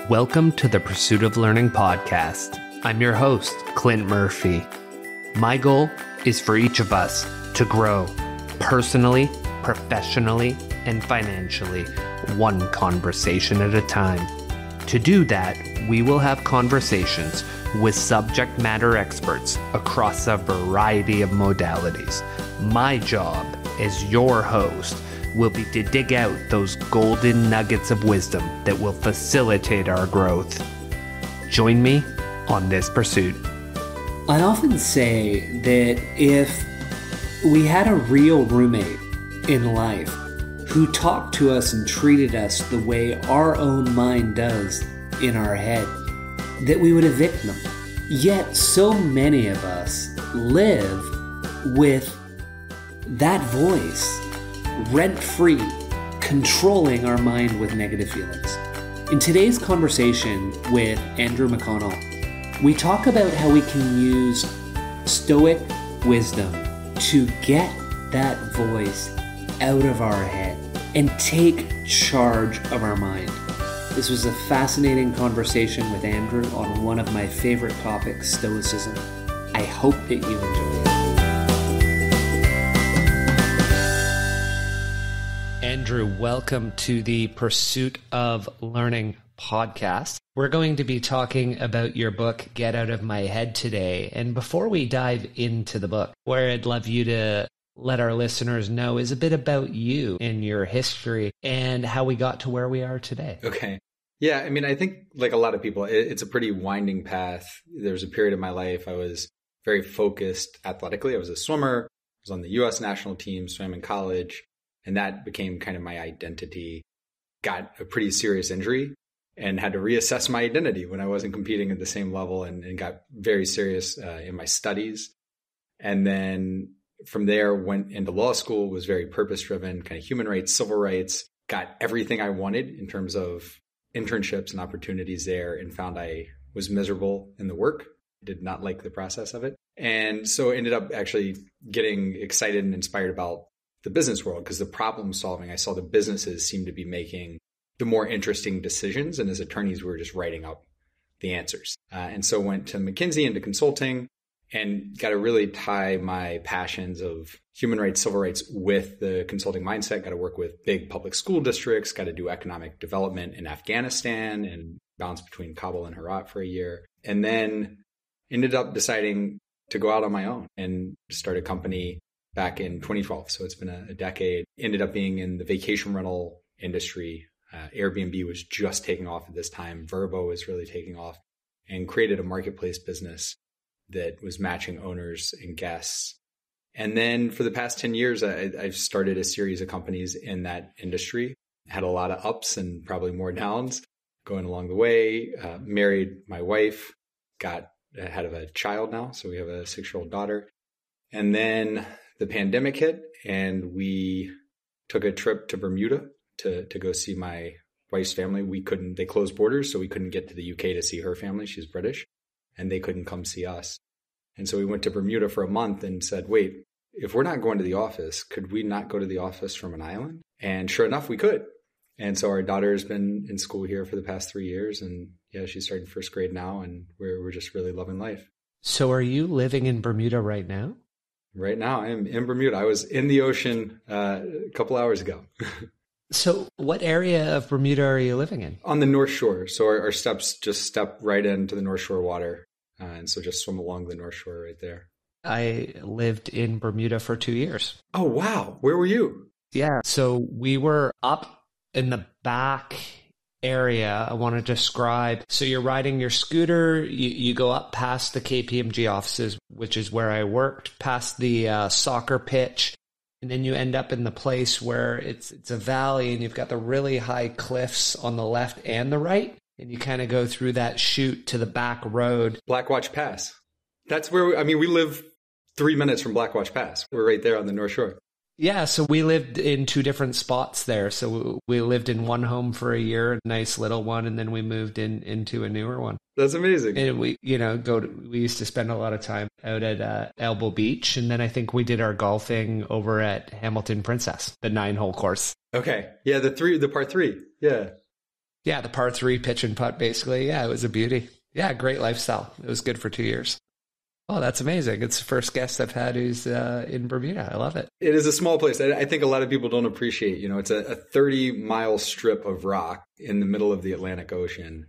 Welcome to the Pursuit of Learning podcast. I'm your host, Clint Murphy. My goal is for each of us to grow personally, professionally, and financially, one conversation at a time. To do that, we will have conversations with subject matter experts across a variety of modalities. My job as your host will be to dig out those golden nuggets of wisdom that will facilitate our growth. Join me on this pursuit. I often say that if we had a real roommate in life who talked to us and treated us the way our own mind does in our head, that we would evict them. Yet so many of us live with that voice rent-free, controlling our mind with negative feelings. In today's conversation with Andrew McConnell, we talk about how we can use Stoic Wisdom to get that voice out of our head and take charge of our mind. This was a fascinating conversation with Andrew on one of my favorite topics, Stoicism. I hope that you enjoy it. Andrew, welcome to the Pursuit of Learning podcast. We're going to be talking about your book, Get Out of My Head, today. And before we dive into the book, where I'd love you to let our listeners know is a bit about you and your history and how we got to where we are today. Okay. Yeah, I mean, I think like a lot of people, it's a pretty winding path. There was a period of my life I was very focused athletically. I was a swimmer. I was on the U.S. national team, swam in college. And that became kind of my identity. Got a pretty serious injury and had to reassess my identity when I wasn't competing at the same level, and got very serious in my studies. And then from there, went into law school, was very purpose-driven, kind of human rights, civil rights, got everything I wanted in terms of internships and opportunities there, and found I was miserable in the work, did not like the process of it. And so ended up actually getting excited and inspired about the business world, because the problem solving, I saw the businesses seem to be making the more interesting decisions. And as attorneys, we were just writing up the answers. And so went to McKinsey into consulting and got to really tie my passions of human rights, civil rights with the consulting mindset. Got to work with big public school districts, got to do economic development in Afghanistan and bounce between Kabul and Herat for a year. And then ended up deciding to go out on my own and start a company back in 2012. So it's been a decade. Ended up being in the vacation rental industry. Airbnb was just taking off at this time. Vrbo was really taking off, and created a marketplace business that was matching owners and guests. And then for the past 10 years, I've started a series of companies in that industry. Had a lot of ups and probably more downs going along the way. Married my wife, got ahead of a child now. So we have a 6-year-old daughter. And then the pandemic hit, and we took a trip to Bermuda to go see my wife's family. They closed borders, so we couldn't get to the UK to see her family. She's British, and they couldn't come see us. And so we went to Bermuda for a month and said, wait, if we're not going to the office, could we not go to the office from an island? And sure enough, we could. And so our daughter has been in school here for the past 3 years, and yeah, she's starting first grade now, and we're just really loving life. So are you living in Bermuda right now? Right now, I am in Bermuda. I was in the ocean a couple hours ago. So what area of Bermuda are you living in? On the North Shore. So our steps just step right into the North Shore water. And so just swim along the North Shore right there. I lived in Bermuda for 2 years. Oh, wow. Where were you? Yeah. So we were up in the back area I want to describe. So you're riding your scooter, you go up past the KPMG offices, which is where I worked, past the soccer pitch, and then you end up in the place where it's a valley, and you've got the really high cliffs on the left and the right, and you kind of go through that chute to the back road. Blackwatch Pass. That's where, we live 3 minutes from Blackwatch Pass. We're right there on the North Shore. Yeah, so we lived in 2 different spots there. So we lived in one home for a year, a nice little one, and then we moved into a newer one. That's amazing. And we used to spend a lot of time out at Elbow Beach, and then I think we did our golfing over at Hamilton Princess, the 9-hole course. Okay. Yeah, the par 3. Yeah. Yeah, the par 3 pitch and putt, basically. Yeah, it was a beauty. Yeah, great lifestyle. It was good for 2 years. Oh, that's amazing. It's the first guest I've had who's in Bermuda. I love it. It is a small place. I think a lot of people don't appreciate, it's a 30-mile strip of rock in the middle of the Atlantic Ocean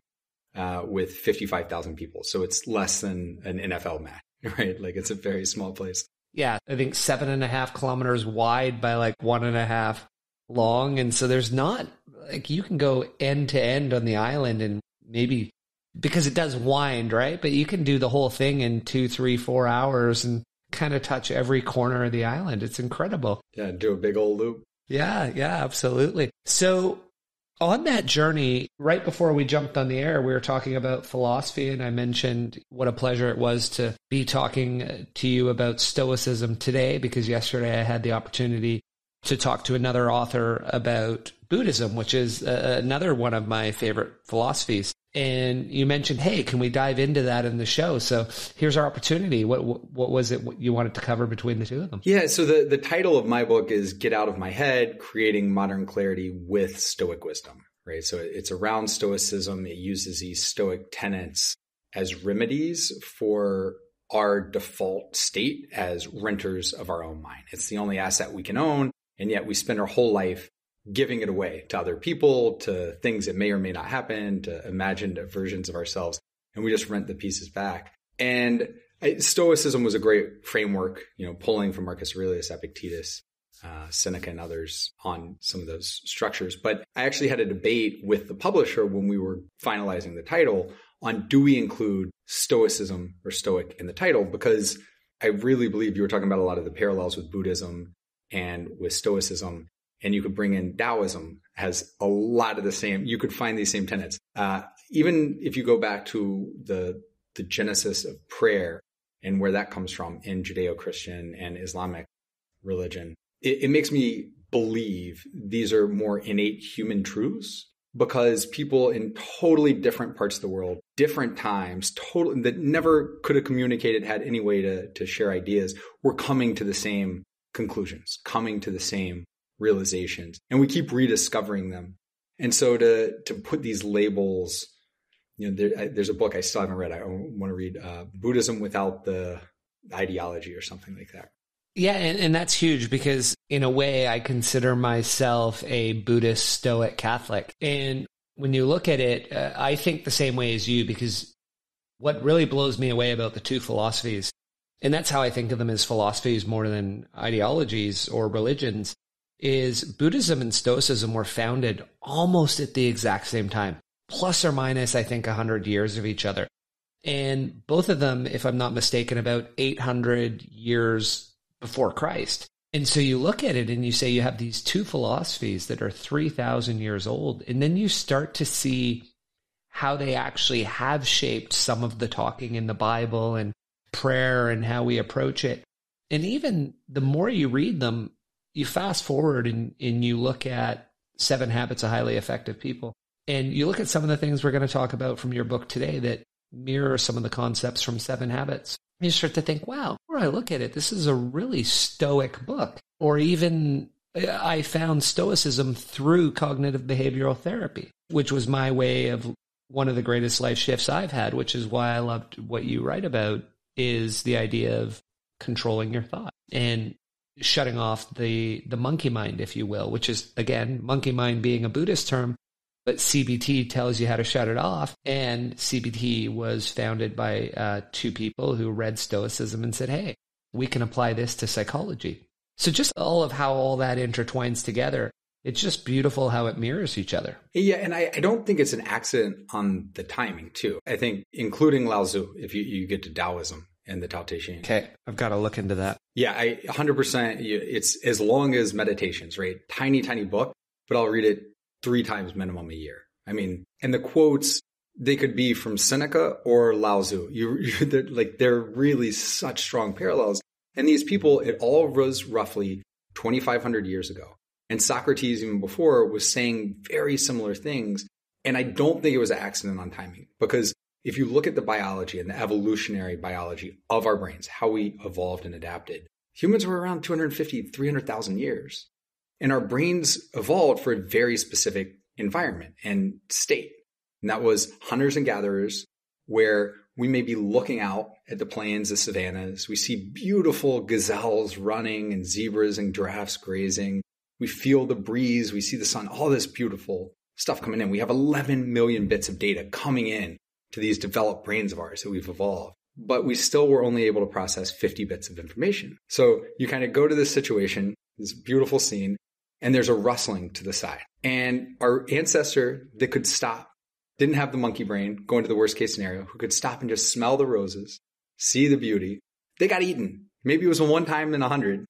with 55,000 people. So it's less than an NFL match, right? Like it's a very small place. Yeah, I think 7.5 kilometers wide by like 1.5 long. And so there's not, like you can go end to end on the island and maybe, because it does wind, right? But you can do the whole thing in 2, 3, 4 hours and kind of touch every corner of the island. It's incredible. Yeah, do a big old loop. Yeah, absolutely. So on that journey, right before we jumped on the air, we were talking about philosophy, and I mentioned what a pleasure it was to be talking to you about Stoicism today, because yesterday I had the opportunity to talk to another author about Buddhism, which is another one of my favorite philosophies. And you mentioned, hey, can we dive into that in the show? So here's our opportunity. What was it you wanted to cover between the two of them? Yeah, so the title of my book is Get Out of My Head, Creating Modern Clarity with Stoic Wisdom, right? So it's around Stoicism. It uses these Stoic tenets as remedies for our default state as renters of our own mind. It's the only asset we can own, and yet we spend our whole life giving it away to other people, to things that may or may not happen, to imagined versions of ourselves, and we just rent the pieces back. And Stoicism was a great framework, pulling from Marcus Aurelius, Epictetus, Seneca, and others on some of those structures. But I actually had a debate with the publisher when we were finalizing the title on, do we include Stoicism or Stoic in the title? Because I really believe you were talking about a lot of the parallels with Buddhism and with Stoicism. And you could bring in Taoism, has a lot of the same, you could find these same tenets. Even if you go back to the genesis of prayer and where that comes from in Judeo-Christian and Islamic religion, it makes me believe these are more innate human truths, because people in totally different parts of the world, different times, that never could have communicated, had any way to share ideas, were coming to the same conclusions, coming to the same realizations, and we keep rediscovering them. And so to put these labels, there's a book I still haven't read. I want to read Buddhism Without the Ideology or something like that. Yeah, and that's huge, because in a way I consider myself a Buddhist Stoic Catholic. And when you look at it, I think the same way as you, because what really blows me away about the two philosophies, and that's how I think of them as philosophies more than ideologies or religions, is Buddhism and Stoicism were founded almost at the exact same time, plus or minus, I think, 100 years of each other. And both of them, if I'm not mistaken, about 800 years before Christ. And so you look at it and you say you have these two philosophies that are 3,000 years old, and then you start to see how they actually have shaped some of the talking in the Bible and prayer and how we approach it. And even the more you read them, you fast forward and you look at 7 Habits of Highly Effective People, and you look at some of the things we're going to talk about from your book today that mirror some of the concepts from 7 Habits. You start to think, wow, where I look at it, this is a really stoic book. Or even I found Stoicism through cognitive behavioral therapy, which was my way of one of the greatest life shifts I've had, which is why I loved what you write about, is the idea of controlling your thought and shutting off the monkey mind, if you will, which is, again, monkey mind being a Buddhist term, but CBT tells you how to shut it off. And CBT was founded by 2 people who read Stoicism and said, hey, we can apply this to psychology. So just all of how all that intertwines together, it's just beautiful how it mirrors each other. Yeah, and I don't think it's an accident on the timing, too. I think including Lao Tzu, if you get to Taoism and the Tao Te Ching. Okay, I've got to look into that. Yeah, 100%. It's as long as Meditations, right? Tiny, tiny book, but I'll read it 3 times minimum a year. I mean, and the quotes, they could be from Seneca or Lao Tzu. They're really such strong parallels. And these people, it all was roughly 2,500 years ago. And Socrates, even before, was saying very similar things. And I don't think it was an accident on timing, because if you look at the biology and the evolutionary biology of our brains, how we evolved and adapted, humans were around 250, 300,000 years. And our brains evolved for a very specific environment and state. And that was hunters and gatherers, where we may be looking out at the plains, the savannas. We see beautiful gazelles running and zebras and giraffes grazing. We feel the breeze. We see the sun, all this beautiful stuff coming in. We have 11 million bits of data coming in to these developed brains of ours that we've evolved. But we still were only able to process 50 bits of information. So you kind of go to this situation, this beautiful scene, and there's a rustling to the side. And our ancestor that could stop, didn't have the monkey brain, going to the worst case scenario, who could stop and just smell the roses, see the beauty, they got eaten. Maybe it was a one time in 100.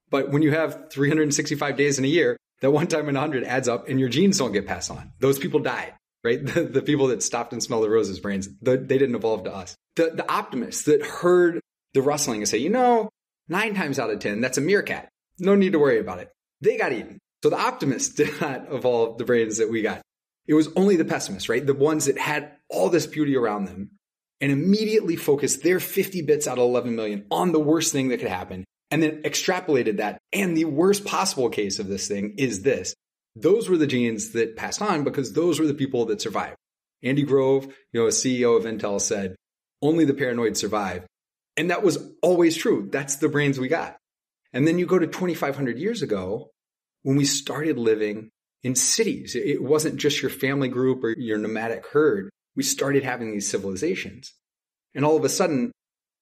But when you have 365 days in a year, that one time in 100 adds up and your genes don't get passed on. Those people died, right? The people that stopped and smelled the roses brains, they didn't evolve to us. The optimists that heard the rustling and say, 9 times out of 10, that's a meerkat. No need to worry about it. They got eaten. So the optimists did not evolve the brains that we got. It was only the pessimists, right? The ones that had all this beauty around them and immediately focused their 50 bits out of 11 million on the worst thing that could happen and then extrapolated that. And the worst possible case of this thing is this. Those were the genes that passed on because those were the people that survived. Andy Grove, a CEO of Intel, said, only the paranoid survive. And that was always true. That's the brains we got. And then you go to 2,500 years ago when we started living in cities. It wasn't just your family group or your nomadic herd. We started having these civilizations. And all of a sudden,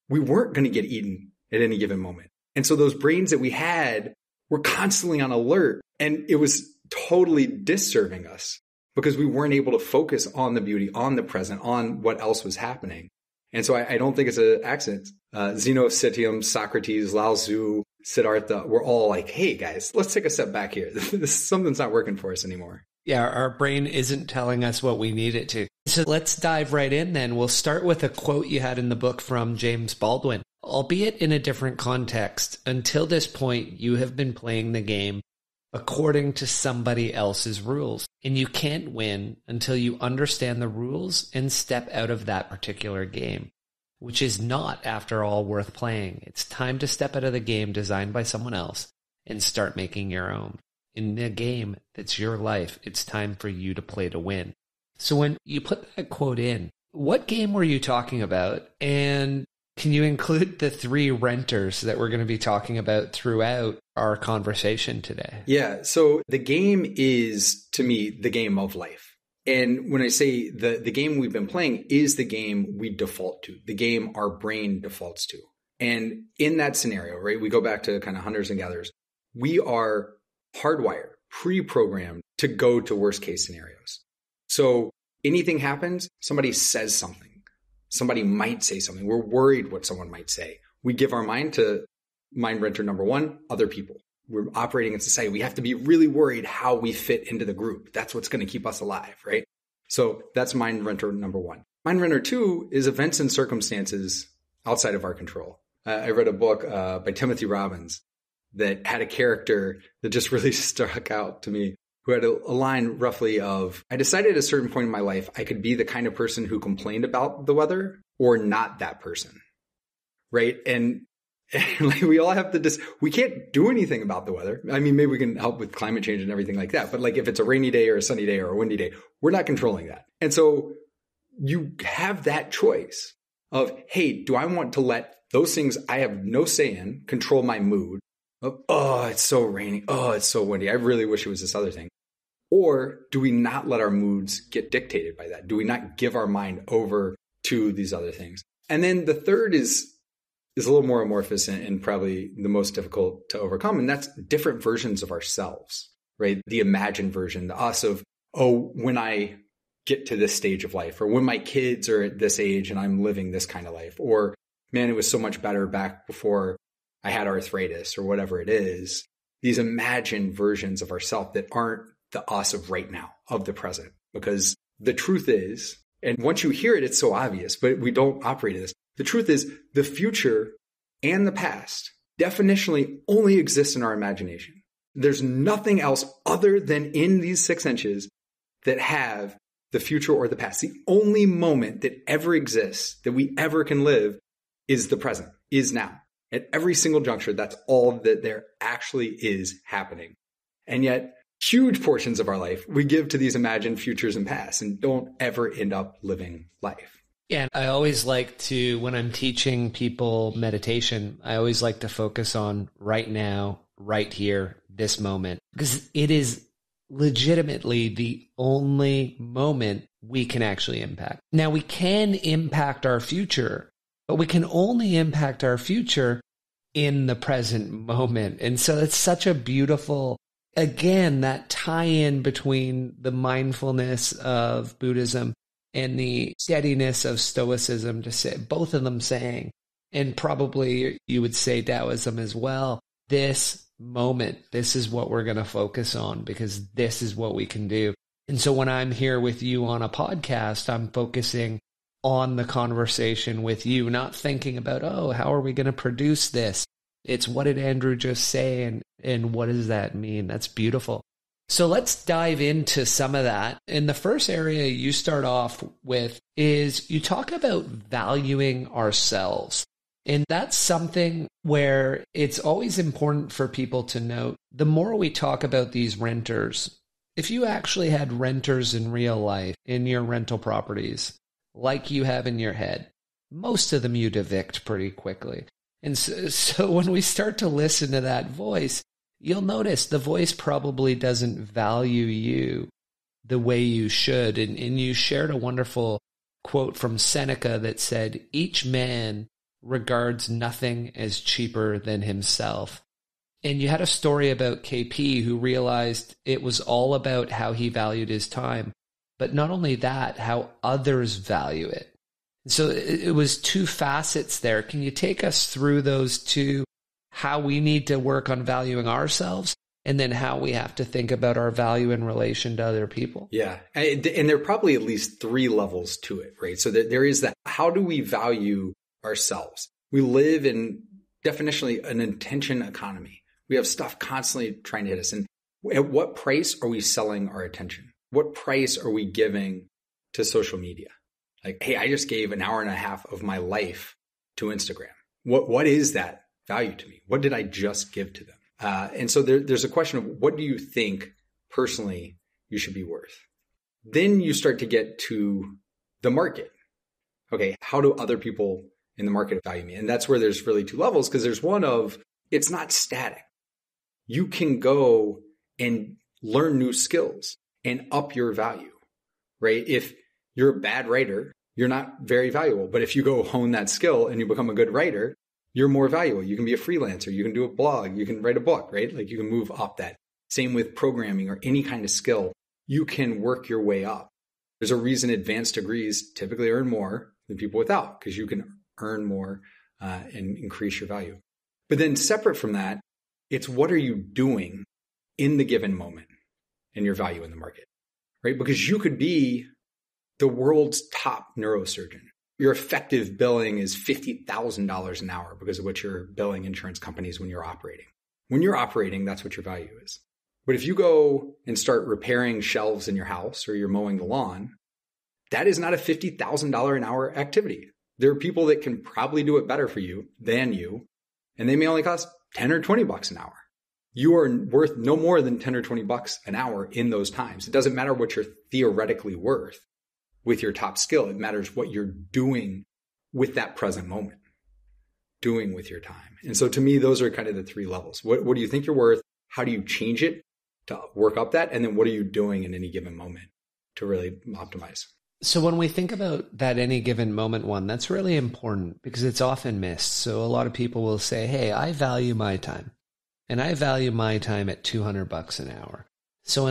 we weren't going to get eaten at any given moment. And so those brains that we had were constantly on alert. And it was totally disserving us because we weren't able to focus on the beauty, on the present, on what else was happening. And so I don't think it's an accident. Zeno of Citium, Socrates, Lao Tzu, Siddhartha, we're all like, hey guys, let's take a step back here. Something's not working for us anymore. Yeah, our brain isn't telling us what we need it to. So let's dive right in then. We'll start with a quote you had in the book from James Baldwin. Albeit in a different context, until this point, you have been playing the game according to somebody else's rules. And you can't win until you understand the rules and step out of that particular game, which is not, after all, worth playing. It's time to step out of the game designed by someone else and start making your own. In a game that's your life, it's time for you to play to win. So when you put that quote in, what game were you talking about? And can you include the 3 renters that we're going to be talking about throughout our conversation today? Yeah. So the game is, to me, the game of life. And when I say the game we've been playing is the game we default to, the game our brain defaults to. And in that scenario, right, we go back to kind of hunters and gatherers. We are hardwired, pre-programmed to go to worst case scenarios. So anything happens, somebody says something. Somebody might say something. We're worried what someone might say. We give our mind to mind renter number 1, other people. We're operating in society. We have to be really worried how we fit into the group. That's what's going to keep us alive, right? So that's mind renter number 1. Mind renter 2 is events and circumstances outside of our control. I read a book by Timothy Robbins that had a character that just really stuck out to me, who had a line roughly of, I decided at a certain point in my life, I could be the kind of person who complained about the weather or not that person, right? And like we all have to we can't do anything about the weather. I mean, maybe we can help with climate change and everything like that. But like if it's a rainy day or a sunny day or a windy day, we're not controlling that. And so you have that choice of, hey, do I want to let those things I have no say in control my mood? Of, oh, it's so rainy. Oh, it's so windy. I really wish it was this other thing. Or do we not let our moods get dictated by that? Do we not give our mind over to these other things? And then the third is a little more amorphous and probably the most difficult to overcome. And that's different versions of ourselves, right? The imagined version, the us of, oh, when I get to this stage of life, or when my kids are at this age and I'm living this kind of life, or man, it was so much better back before I had arthritis or whatever it is. These imagined versions of ourselves that aren't the us of right now, of the present. Because the truth is, and once you hear it, it's so obvious, but we don't operate in this. The truth is the future and the past definitionally only exist in our imagination. There's nothing else other than in these 6 inches that have the future or the past. The only moment that ever exists that we ever can live is the present, is now. At every single juncture, that's all that there actually is happening. And yet huge portions of our life we give to these imagined futures and pasts and don't ever end up living life. Yeah, I always like to, when I'm teaching people meditation, I always like to focus on right now, right here, this moment, because it is legitimately the only moment we can actually impact. Now, we can impact our future, but we can only impact our future in the present moment. And so it's such a beautiful, again, that tie-in between the mindfulness of Buddhism and the steadiness of Stoicism, to say, both of them saying, and probably you would say Taoism as well, this moment, this is what we're going to focus on because this is what we can do. And so when I'm here with you on a podcast, I'm focusing on the conversation with you, not thinking about, oh, how are we going to produce this? It's what did Andrew just say and what does that mean? That's beautiful. So let's dive into some of that. And the first area you start off with is you talk about valuing ourselves. And that's something where it's always important for people to note. The more we talk about these renters, if you actually had renters in real life in your rental properties, like you have in your head, most of them you'd evict pretty quickly. And so when we start to listen to that voice, you'll notice the voice probably doesn't value you the way you should. And you shared a wonderful quote from Seneca that said, each man regards nothing as cheaper than himself. And you had a story about KP who realized it was all about how he valued his time, but not only that, how others value it. So it was two facets there. Can you take us through those two, how we need to work on valuing ourselves and then how we have to think about our value in relation to other people? Yeah. And there are probably at least three levels to it, right? So there is that, how do we value ourselves? We live in definitionally an attention economy. We have stuff constantly trying to hit us. And at what price are we selling our attention? What price are we giving to social media? Like, hey, I just gave an hour and a half of my life to Instagram. What is that value to me? What did I just give to them? And so there's a question of what do you think personally you should be worth? Then you start to get to the market. Okay, how do other people in the market value me? And that's where there's really two levels, because there's one of, it's not static. You can go and learn new skills and up your value, right? If you're a bad writer, you're not very valuable. But if you go hone that skill and you become a good writer, you're more valuable. You can be a freelancer. You can do a blog. You can write a book, right? Like you can move up that. Same with programming or any kind of skill. You can work your way up. There's a reason advanced degrees typically earn more than people without, because you can earn more and increase your value. But then separate from that, it's what are you doing in the given moment and your value in the market, right? Because you could be the world's top neurosurgeon. Your effective billing is $50,000 an hour because of what you're billing insurance companies when you're operating. When you're operating, that's what your value is. But if you go and start repairing shelves in your house or you're mowing the lawn, that is not a $50,000 an hour activity. There are people that can probably do it better for you than you, and they may only cost 10 or 20 bucks an hour. You are worth no more than 10 or 20 bucks an hour in those times. It doesn't matter what you're theoretically worth with your top skill. It matters what you're doing with that present moment, doing with your time. And so to me, those are kind of the three levels. What do you think you're worth? How do you change it to work up that? And then what are you doing in any given moment to really optimize? So when we think about that any given moment one, that's really important because it's often missed. So a lot of people will say, hey, I value my time. And I value my time at $200 an hour. So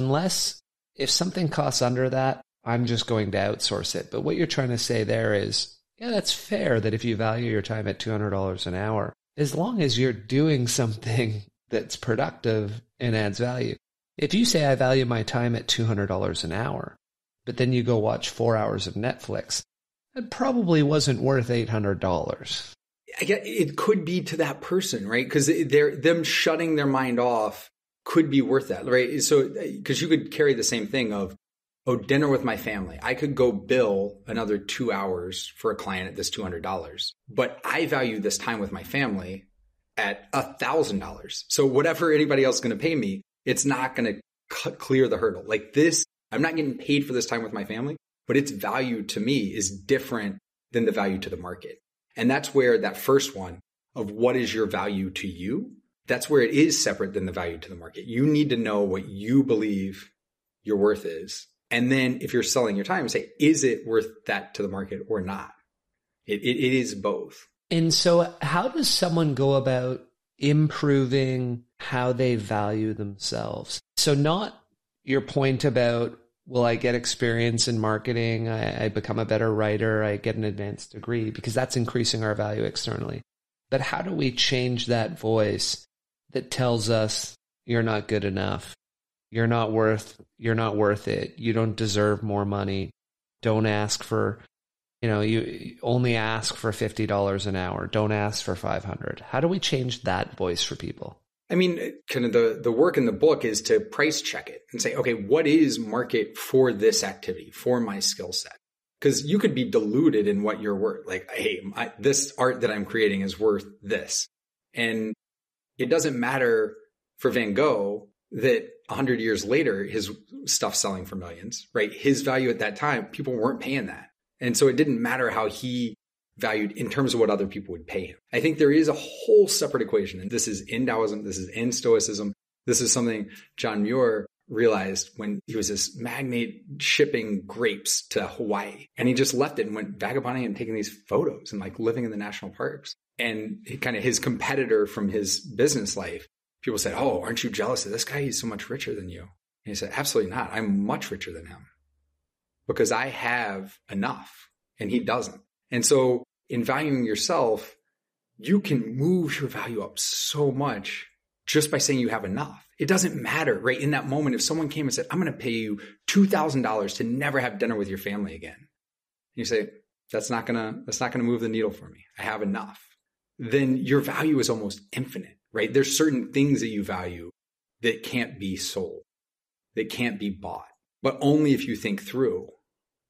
if something costs under that, I'm just going to outsource it. But what you're trying to say there is, yeah, that's fair that if you value your time at $200 an hour, as long as you're doing something that's productive and adds value. If you say I value my time at $200 an hour, but then you go watch 4 hours of Netflix, that probably wasn't worth $800. It could be to that person, right? Because them shutting their mind off could be worth that, right? So, because you could carry the same thing of, dinner with my family. I could go bill another 2 hours for a client at this $200, but I value this time with my family at $1,000. So whatever anybody else is going to pay me, it's not going to clear the hurdle. Like this, I'm not getting paid for this time with my family, but its value to me is different than the value to the market. And that's where that first one of what is your value to you, that's where it is separate than the value to the market. You need to know what you believe your worth is. And then if you're selling your time, say, is it worth that to the market or not? It is both. And so how does someone go about improving how they value themselves? So not your point about, well, I get experience in marketing, I become a better writer, I get an advanced degree, because that's increasing our value externally. But how do we change that voice that tells us you're not good enough, you're not worth it, you don't deserve more money, don't ask for, you only ask for $50 an hour, don't ask for $500. How do we change that voice for people? I mean, kind of the work in the book is to price check it and say, okay, what is market for this activity, for my skill set? Because you could be deluded in what you're worth. Like, hey, this art that I'm creating is worth this. And it doesn't matter for Van Gogh that 100 years later, his stuff's selling for millions, right? His value at that time, people weren't paying that. And so it didn't matter how he valued in terms of what other people would pay him. I think there is a whole separate equation. And this is in Taoism. This is in Stoicism. This is something John Muir realized when he was this magnate shipping grapes to Hawaii. And he just left it and went vagabonding and taking these photos and like living in the national parks. And kind of his competitor from his business life, people said, oh, aren't you jealous of this guy? He's so much richer than you. And he said, absolutely not. I'm much richer than him because I have enough and he doesn't. And so in valuing yourself, you can move your value up so much just by saying you have enough. It doesn't matter, right? In that moment, if someone came and said, I'm going to pay you $2,000 to never have dinner with your family again. And you say, that's not going to move the needle for me. I have enough. Then your value is almost infinite, right? There's certain things that you value that can't be sold, that can't be bought, but only if you think through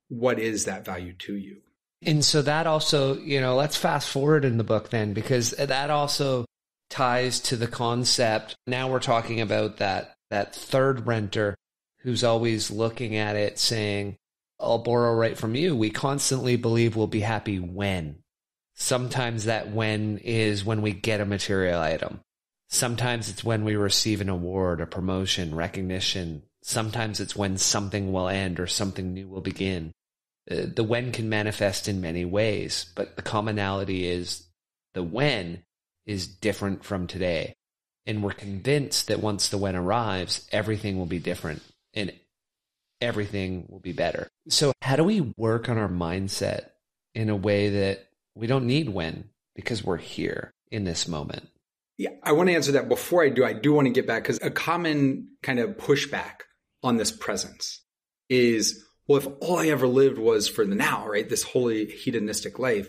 what is that value to you. And so that also, let's fast forward in the book then, because that also ties to the concept. Now we're talking about that third renter who's always looking at it saying, I'll borrow right from you. We constantly believe we'll be happy when. Sometimes that when is when we get a material item. Sometimes it's when we receive an award, a promotion, recognition. Sometimes it's when something will end or something new will begin. The when can manifest in many ways, but the commonality is the when is different from today. And we're convinced that once the when arrives, everything will be different and everything will be better. So how do we work on our mindset in a way that we don't need when, because we're here in this moment? Yeah, I want to answer that. Before I do want to get back, because a common kind of pushback on this presence is, well, if all I ever lived was for the now, right, this holy hedonistic life,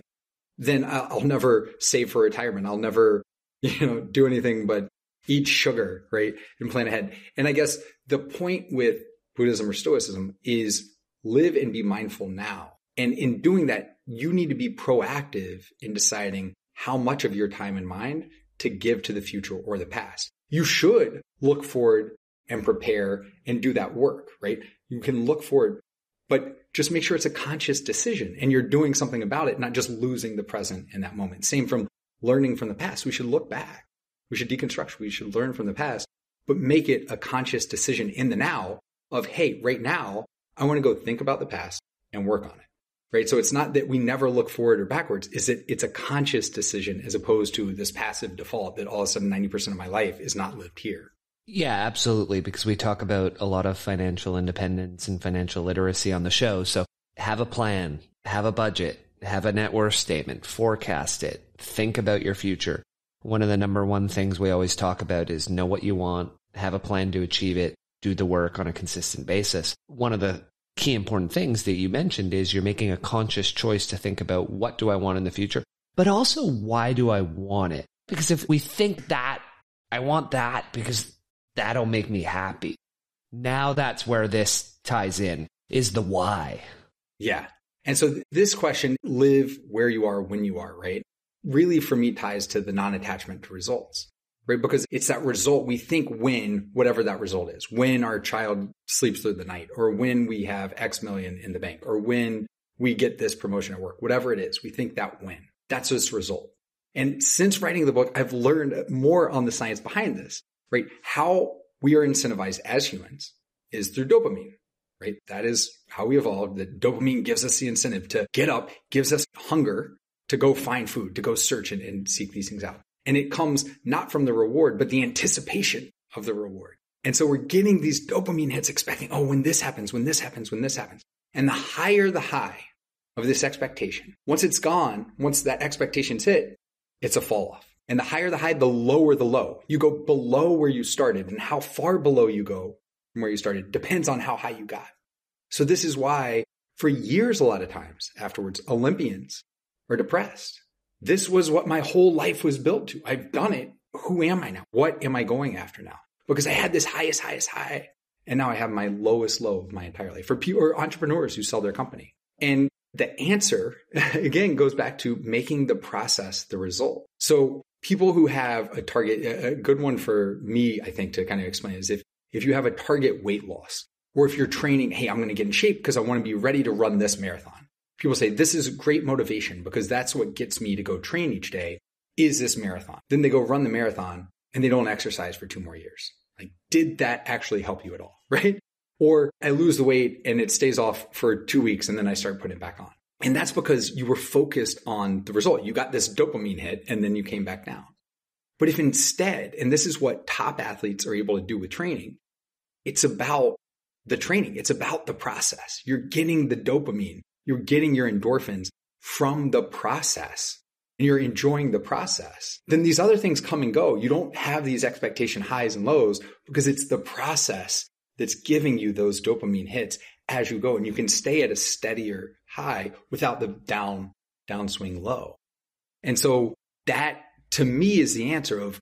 then I'll never save for retirement. I'll never, do anything but eat sugar, right, and plan ahead. And I guess the point with Buddhism or Stoicism is live and be mindful now. And in doing that, you need to be proactive in deciding how much of your time and mind to give to the future or the past. You should look forward and prepare and do that work, right? You can look forward, but just make sure it's a conscious decision and you're doing something about it, not just losing the present in that moment. Same from learning from the past. We should look back. We should deconstruct. We should learn from the past, but make it a conscious decision in the now of, hey, right now, I want to go think about the past and work on it, right? So it's not that we never look forward or backwards. It's a conscious decision as opposed to this passive default that all of a sudden 90% of my life is not lived here. Yeah, absolutely. Because we talk about a lot of financial independence and financial literacy on the show. So have a plan, have a budget, have a net worth statement, forecast it, think about your future. One of the number one things we always talk about is know what you want, have a plan to achieve it, do the work on a consistent basis. One of the key important things that you mentioned is you're making a conscious choice to think about what do I want in the future, but also why do I want it? Because if we think that I want that because that'll make me happy. Now that's where this ties in, is the why. Yeah. And so this question, live where you are when you are, right? Really for me ties to the non-attachment to results, right? Because it's that result we think when, whatever that result is, when our child sleeps through the night, or when we have X million in the bank, or when we get this promotion at work, whatever it is, we think that when. That's this result. And since writing the book, I've learned more on the science behind this, right? How we are incentivized as humans is through dopamine, right? That is how we evolved. That dopamine gives us the incentive to get up, gives us hunger to go find food, to go search and seek these things out. And it comes not from the reward, but the anticipation of the reward. And so we're getting these dopamine hits expecting, oh, when this happens, when this happens, when this happens. And the higher the high of this expectation, once it's gone, once that expectation's hit, it's a fall off. And the higher the high, the lower the low. You go below where you started, and how far below you go from where you started depends on how high you got. So this is why for years, a lot of times afterwards, Olympians are depressed. This was what my whole life was built to. I've done it. Who am I now? What am I going after now? Because I had this highest high, and now I have my lowest low of my entire life. For people or entrepreneurs who sell their company. And the answer, again, goes back to making the process the result. So people who have a target, a good one for me, I think, to kind of explain is if you have a target weight loss, or if you're training, hey, I'm going to get in shape because I want to be ready to run this marathon. People say, this is great motivation because that's what gets me to go train each day is this marathon. Then they go run the marathon and they don't exercise for 2 more years. Like, did that actually help you at all? Right? Or I lose the weight and it stays off for 2 weeks and then I start putting it back on. And that's because you were focused on the result. You got this dopamine hit and then you came back down. But if instead, and this is what top athletes are able to do with training, it's about the training. It's about the process. You're getting the dopamine. You're getting your endorphins from the process and you're enjoying the process. Then these other things come and go. You don't have these expectation highs and lows because it's the process that's giving you those dopamine hits as you go. And you can stay at a steadier high without the downswing low. And so that to me is the answer of,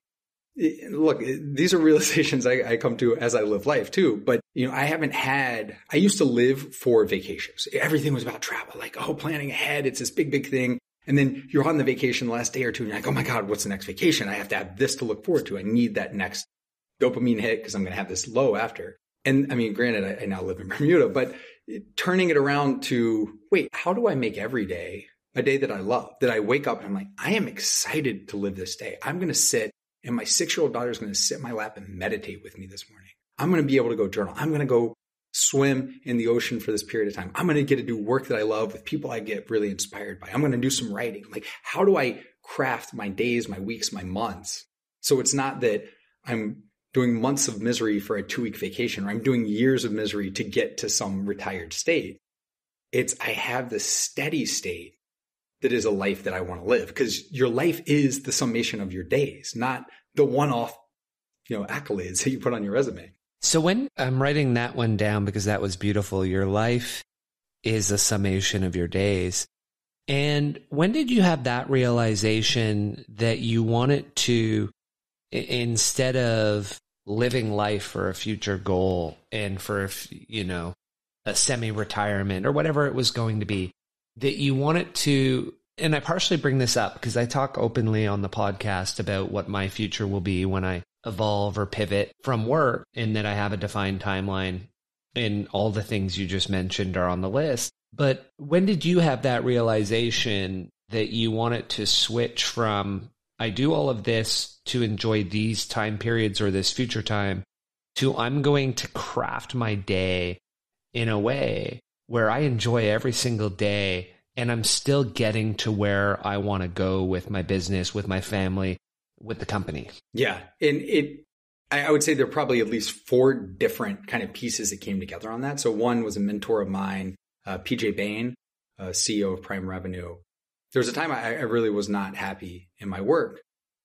look, these are realizations I come to as I live life too. But, I used to live for vacations. Everything was about travel, like, planning ahead. It's this big, big thing. And then you're on the vacation the last day or two and you're like, oh my God, what's the next vacation? I have to have this to look forward to. I need that next dopamine hit because I'm going to have this low after. And I mean, granted, I now live in Bermuda, but turning it around to, wait, how do I make every day a day that I love, that I wake up and I'm like, I am excited to live this day. I'm going to sit and my 6-year-old daughter is going to sit in my lap and meditate with me this morning. I'm going to be able to go journal. I'm going to go swim in the ocean for this period of time. I'm going to get to do work that I love with people I get really inspired by. I'm going to do some writing. Like, how do I craft my days, my weeks, my months? So it's not that I'm doing months of misery for a 2-week vacation, or I'm doing years of misery to get to some retired state. It's I have this steady state that is a life that I want to live, because your life is the summation of your days, not the one-off, accolades that you put on your resume. So when I'm writing that one down, because that was beautiful, your life is a summation of your days. And when did you have that realization that you wanted to, instead of living life for a future goal and for, a semi-retirement or whatever it was going to be, that you wanted to, and I partially bring this up because I talk openly on the podcast about what my future will be when I evolve or pivot from work, and that I have a defined timeline and all the things you just mentioned are on the list. But when did you have that realization that you wanted to switch from, I do all of this to enjoy these time periods or this future time, to I'm going to craft my day in a way where I enjoy every single day and I'm still getting to where I want to go with my business, with my family, with the company? Yeah. And I would say there are probably at least 4 different kind of pieces that came together on that. So one was a mentor of mine, PJ Bain, CEO of Prime Revenue. There was a time I really was not happy in my work,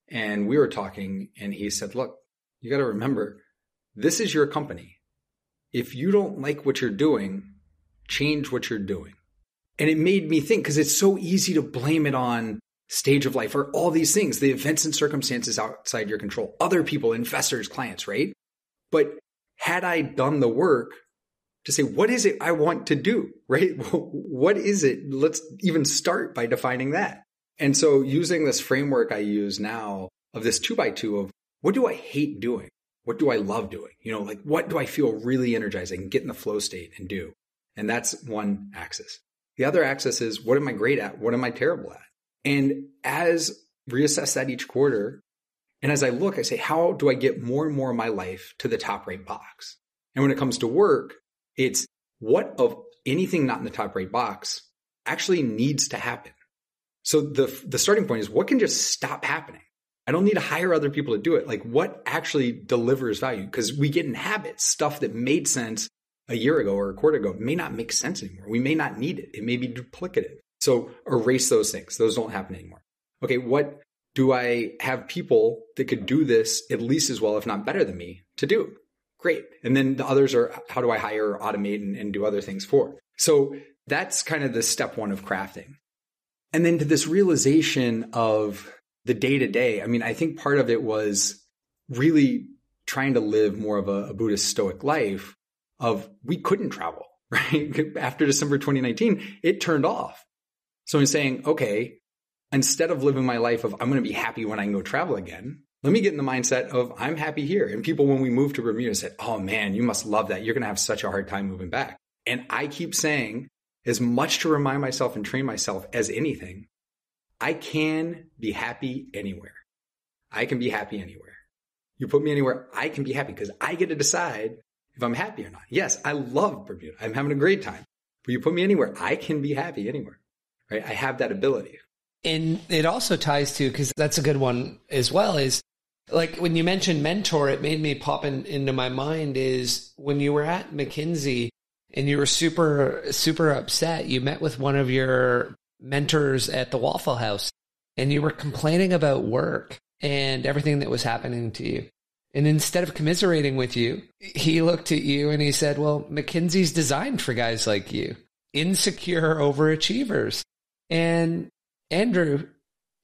and we were talking and he said, look, you got to remember, this is your company. If you don't like what you're doing, change what you're doing. And it made me think, because it's so easy to blame it on stage of life or all these things, the events and circumstances outside your control, other people, investors, clients, right? But had I done the work to say, what is it I want to do, right? What is it? Let's even start by defining that. And so using this framework I use now of this 2x2 of what do I hate doing? What do I love doing? Like what do I feel really energized? I can get in the flow state and do. And that's one axis. The other axis is what am I great at? What am I terrible at? And as reassess that each quarter, and as I look, I say, how do I get more and more of my life to the top right box? And when it comes to work, it's what of anything not in the top right box actually needs to happen. So the starting point is what can just stop happening? I don't need to hire other people to do it. Like what actually delivers value? Because we get in habits, stuff that made sense a year ago or a quarter ago may not make sense anymore. We may not need it. It may be duplicative. So erase those things. Those don't happen anymore. Okay, what do I have people that could do this at least as well, if not better than me, to do? Great. And then the others are how do I hire or automate and do other things for? So that's kind of the step one of crafting. And then to this realization of the day-to-day, I think part of it was really trying to live more of a Buddhist Stoic life of we couldn't travel, right? After December 2019, it turned off. So I'm saying, okay, instead of living my life of I'm going to be happy when I can go travel again, let me get in the mindset of I'm happy here. And people, when we moved to Bermuda, said, oh man, you must love that. You're going to have such a hard time moving back. And I keep saying, as much to remind myself and train myself as anything, I can be happy anywhere. I can be happy anywhere. You put me anywhere, I can be happy because I get to decide if I'm happy or not. Yes, I love Bermuda. I'm having a great time. But you put me anywhere, I can be happy anywhere. Right? I have that ability. And it also ties to, because that's a good one as well, is like when you mentioned mentor, it made me pop into my mind is when you were at McKinsey and you were super, super upset, you met with one of your mentors at the Waffle House and you were complaining about work and everything that was happening to you. And instead of commiserating with you, he looked at you and he said, well, McKinsey's designed for guys like you, insecure overachievers. And Andrew,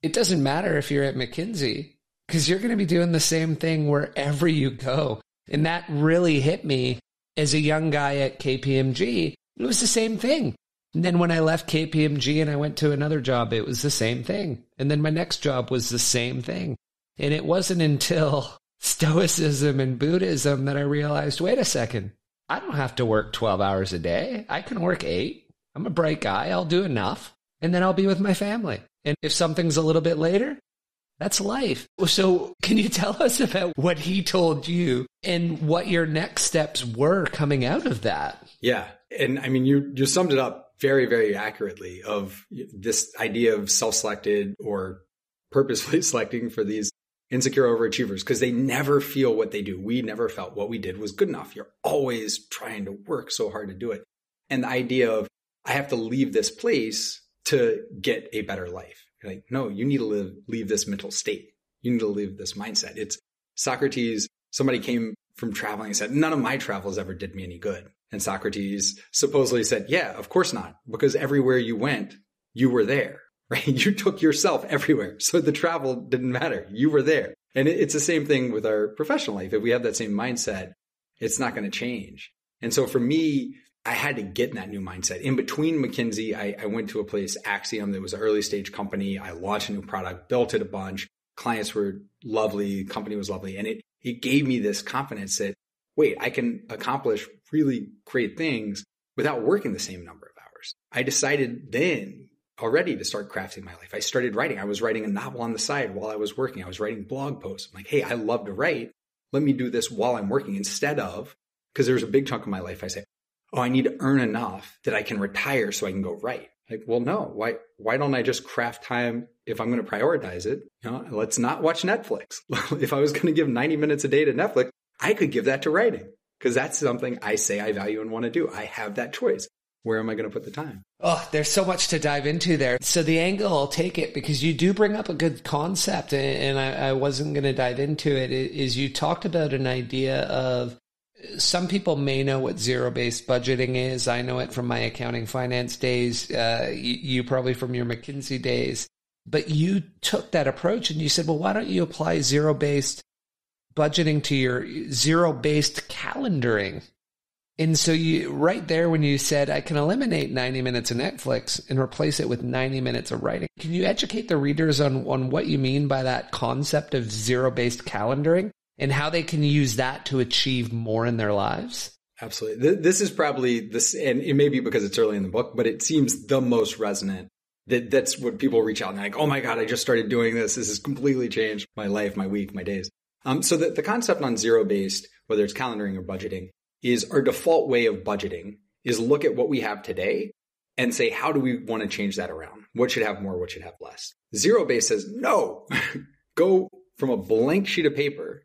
it doesn't matter if you're at McKinsey because you're going to be doing the same thing wherever you go. And that really hit me as a young guy at KPMG. It was the same thing. And then when I left KPMG and I went to another job, it was the same thing. And then my next job was the same thing. And it wasn't until Stoicism and Buddhism that I realized, wait a second, I don't have to work 12 hours a day. I can work 8. I'm a bright guy. I'll do enough. And then I'll be with my family. And if something's a little bit later, that's life. So can you tell us about what he told you and what your next steps were coming out of that? Yeah. And you summed it up very, very accurately of this idea of self-selected or purposefully selecting for these insecure overachievers because they never feel what they do. We never felt what we did was good enough. You're always trying to work so hard to do it. And the idea of I have to leave this place to get a better life. You're like, no, you need to leave this mental state. You need to leave this mindset. It's Socrates. Somebody came from traveling and said, none of my travels ever did me any good. And Socrates supposedly said, yeah, of course not. Because everywhere you went, you were there, right? You took yourself everywhere. So the travel didn't matter. You were there. And it's the same thing with our professional life. If we have that same mindset, it's not going to change. And so for me, I had to get in that new mindset. In between McKinsey, I went to a place, Axiom, that was an early stage company. I launched a new product, built it a bunch. Clients were lovely. Company was lovely. And it gave me this confidence that, wait, I can accomplish really great things without working the same number of hours. I decided then already to start crafting my life. I started writing. I was writing a novel on the side while I was working. I was writing blog posts. I'm like, hey, I love to write. Let me do this while I'm working instead of, because there's a big chunk of my life I say, oh, I need to earn enough that I can retire so I can go write. Like, well, no, why don't I just craft time if I'm going to prioritize it? Let's not watch Netflix. If I was going to give 90 minutes a day to Netflix, I could give that to writing because that's something I say I value and want to do. I have that choice. Where am I going to put the time? Oh, there's so much to dive into there. So the angle, I'll take it because you do bring up a good concept and I wasn't going to dive into it, is you talked about an idea of some people may know what zero-based budgeting is. I know it from my accounting finance days. You probably from your McKinsey days. But you took that approach and you said, well, why don't you apply zero-based budgeting to your zero-based calendaring? And so you, right there, when you said, I can eliminate 90 minutes of Netflix and replace it with 90 minutes of writing, can you educate the readers on what you mean by that concept of zero-based calendaring and how they can use that to achieve more in their lives? Absolutely. This is probably this, and it may be because it's early in the book, but it seems the most resonant. That's what people reach out and like, oh my God, I just started doing this. This has completely changed my life, my week, my days. So the concept on zero-based, whether it's calendaring or budgeting, is our default way of budgeting is look at what we have today and say, how do we want to change that around? What should have more? What should have less? Zero-based says, no, go from a blank sheet of paper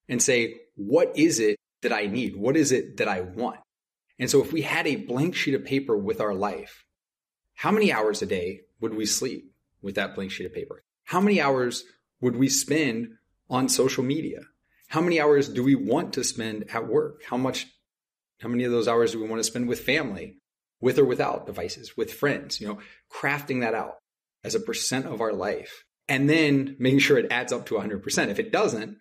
and say, what is it that I need? What is it that I want? And so if we had a blank sheet of paper with our life, how many hours a day would we sleep with that blank sheet of paper? How many hours would we spend on social media? How many hours do we want to spend at work? How many of those hours do we want to spend with family, with or without devices, with friends, crafting that out as a percent of our life and then making sure it adds up to 100%. If it doesn't,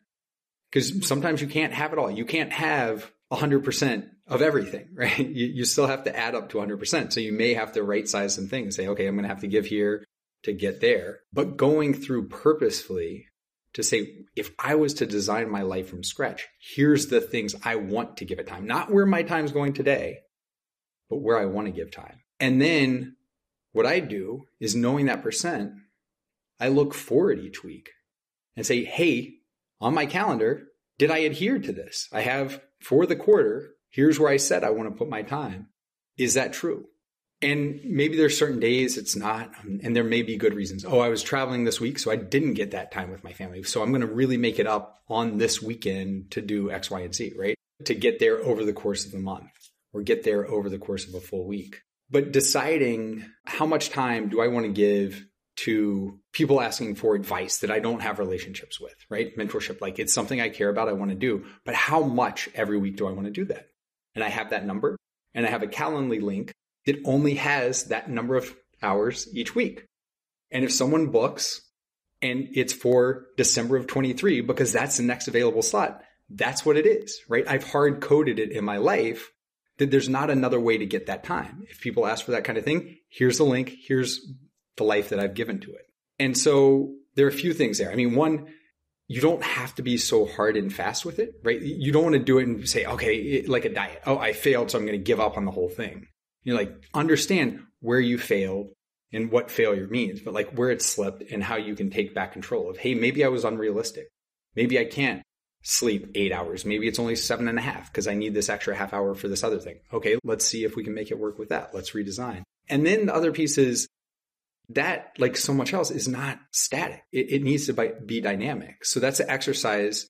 because sometimes you can't have it all. You can't have 100% of everything, right? You still have to add up to 100%. So you may have to right size some things, say, okay, I'm going to have to give here to get there. But going through purposefully to say, if I was to design my life from scratch, here's the things I want to give it time, not where my time's going today, but where I want to give time. And then what I do is knowing that percent, I look forward each week and say, hey, on my calendar, did I adhere to this? I have for the quarter, here's where I said I want to put my time. Is that true? And maybe there's certain days it's not, and there may be good reasons. Oh, I was traveling this week, so I didn't get that time with my family. So I'm going to really make it up on this weekend to do X, Y, and Z, right? To get there over the course of the month or get there over the course of a full week. But deciding how much time do I want to give to people asking for advice that I don't have relationships with, right? Mentorship, like it's something I care about, I want to do, but how much every week do I want to do that? And I have that number and I have a Calendly link that only has that number of hours each week. And if someone books and it's for December of 23, because that's the next available slot, that's what it is, right? I've hard coded it in my life that there's not another way to get that time. If people ask for that kind of thing, here's the link, here's the life that I've given to it. And so there are a few things there. I mean, one, you don't have to be so hard and fast with it, right? You don't want to do it and say, okay, like a diet. Oh, I failed, so I'm going to give up on the whole thing. Understand where you failed and what failure means, but like where it slipped and how you can take back control of, hey, maybe I was unrealistic. Maybe I can't sleep 8 hours. Maybe it's only 7.5 because I need this extra half hour for this other thing. Okay, let's see if we can make it work with that. Let's redesign. And then the other piece is that, like so much else, is not static. It needs to be dynamic. So that's an exercise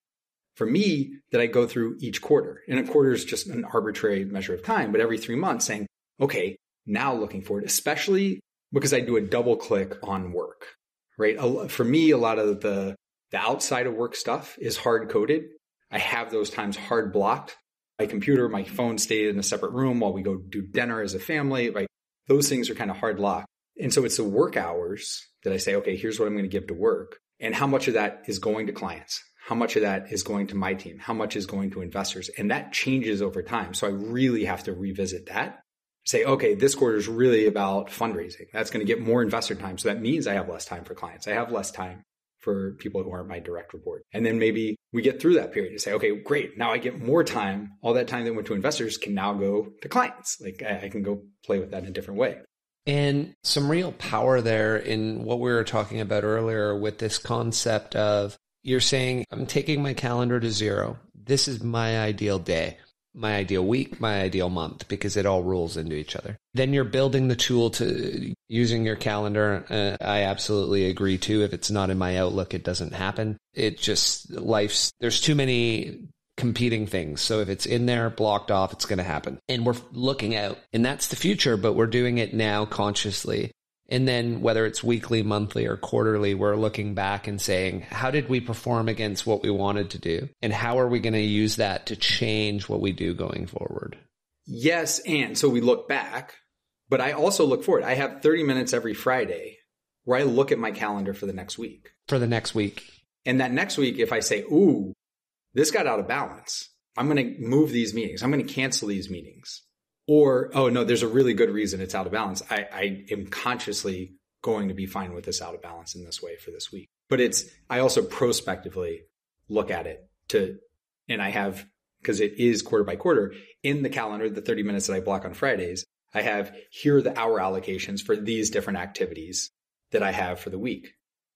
for me that I go through each quarter. And a quarter is just an arbitrary measure of time, but every 3 months saying, okay, now looking forward, especially because I do a double click on work, right? For me, a lot of the outside of work stuff is hard coded. I have those times hard blocked. My computer, my phone stayed in a separate room while we go do dinner as a family, right? Those things are kind of hard locked. And so it's the work hours that I say, okay, here's what I'm going to give to work. And how much of that is going to clients? How much of that is going to my team? How much is going to investors? And that changes over time. So I really have to revisit that. Say, okay, this quarter is really about fundraising. That's going to get more investor time. So that means I have less time for clients. I have less time for people who aren't my direct report. And then maybe we get through that period to say, okay, great. Now I get more time. All that time that went to investors can now go to clients. Like I can go play with that in a different way. And some real power there in what we were talking about earlier with this concept of you're saying, I'm taking my calendar to zero. This is my ideal day, my ideal week, my ideal month, because it all rolls into each other. Then you're building the tool to using your calendar. I absolutely agree too. If it's not in my Outlook, it doesn't happen. It just, there's too many competing things. So if it's in there, blocked off, it's going to happen. And we're looking out, and that's the future, but we're doing it now consciously. And then whether it's weekly, monthly, or quarterly, we're looking back and saying, how did we perform against what we wanted to do? And how are we going to use that to change what we do going forward? Yes. And so we look back, but I also look forward. I have 30 minutes every Friday where I look at my calendar for the next week. For the next week. And that next week, if I say, ooh, this got out of balance, I'm going to move these meetings. I'm going to cancel these meetings. Or, oh no, there's a really good reason it's out of balance. I am consciously going to be fine with this out of balance in this way for this week. But I also prospectively look at it and I have, because it is quarter by quarter, in the calendar, the 30 minutes that I block on Fridays, I have, here are the hour allocations for these different activities that I have for the week.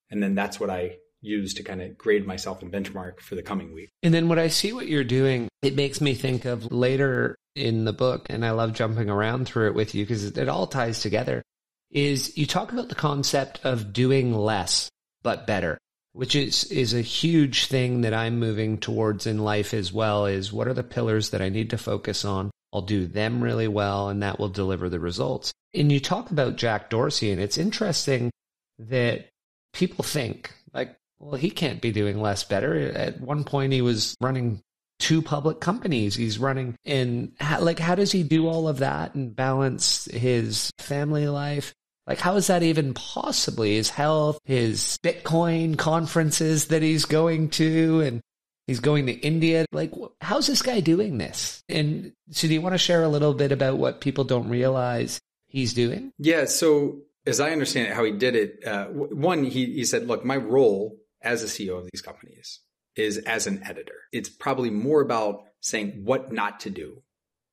And then that's what I use to kind of grade myself and benchmark for the coming week. And then when I see what you're doing, it makes me think of later in the book, and I love jumping around through it with you because it all ties together, is you talk about the concept of doing less but better, which is a huge thing that I'm moving towards in life as well, is what are the pillars that I need to focus on? I'll do them really well, and that will deliver the results. And you talk about Jack Dorsey, and it's interesting that people think, like, well, he can't be doing less better. At one point, he was running 2 public companies. He's running, and how does he do all of that and balance his family life? Like, how is that even possibly? His health, his Bitcoin conferences that he's going to, and he's going to India. Like, how's this guy doing this? And so do you want to share a little bit about what people don't realize he's doing? Yeah. So as I understand it, how he did it, one, he said, look, my role as a CEO of these companies is as an editor. It's probably more about saying what not to do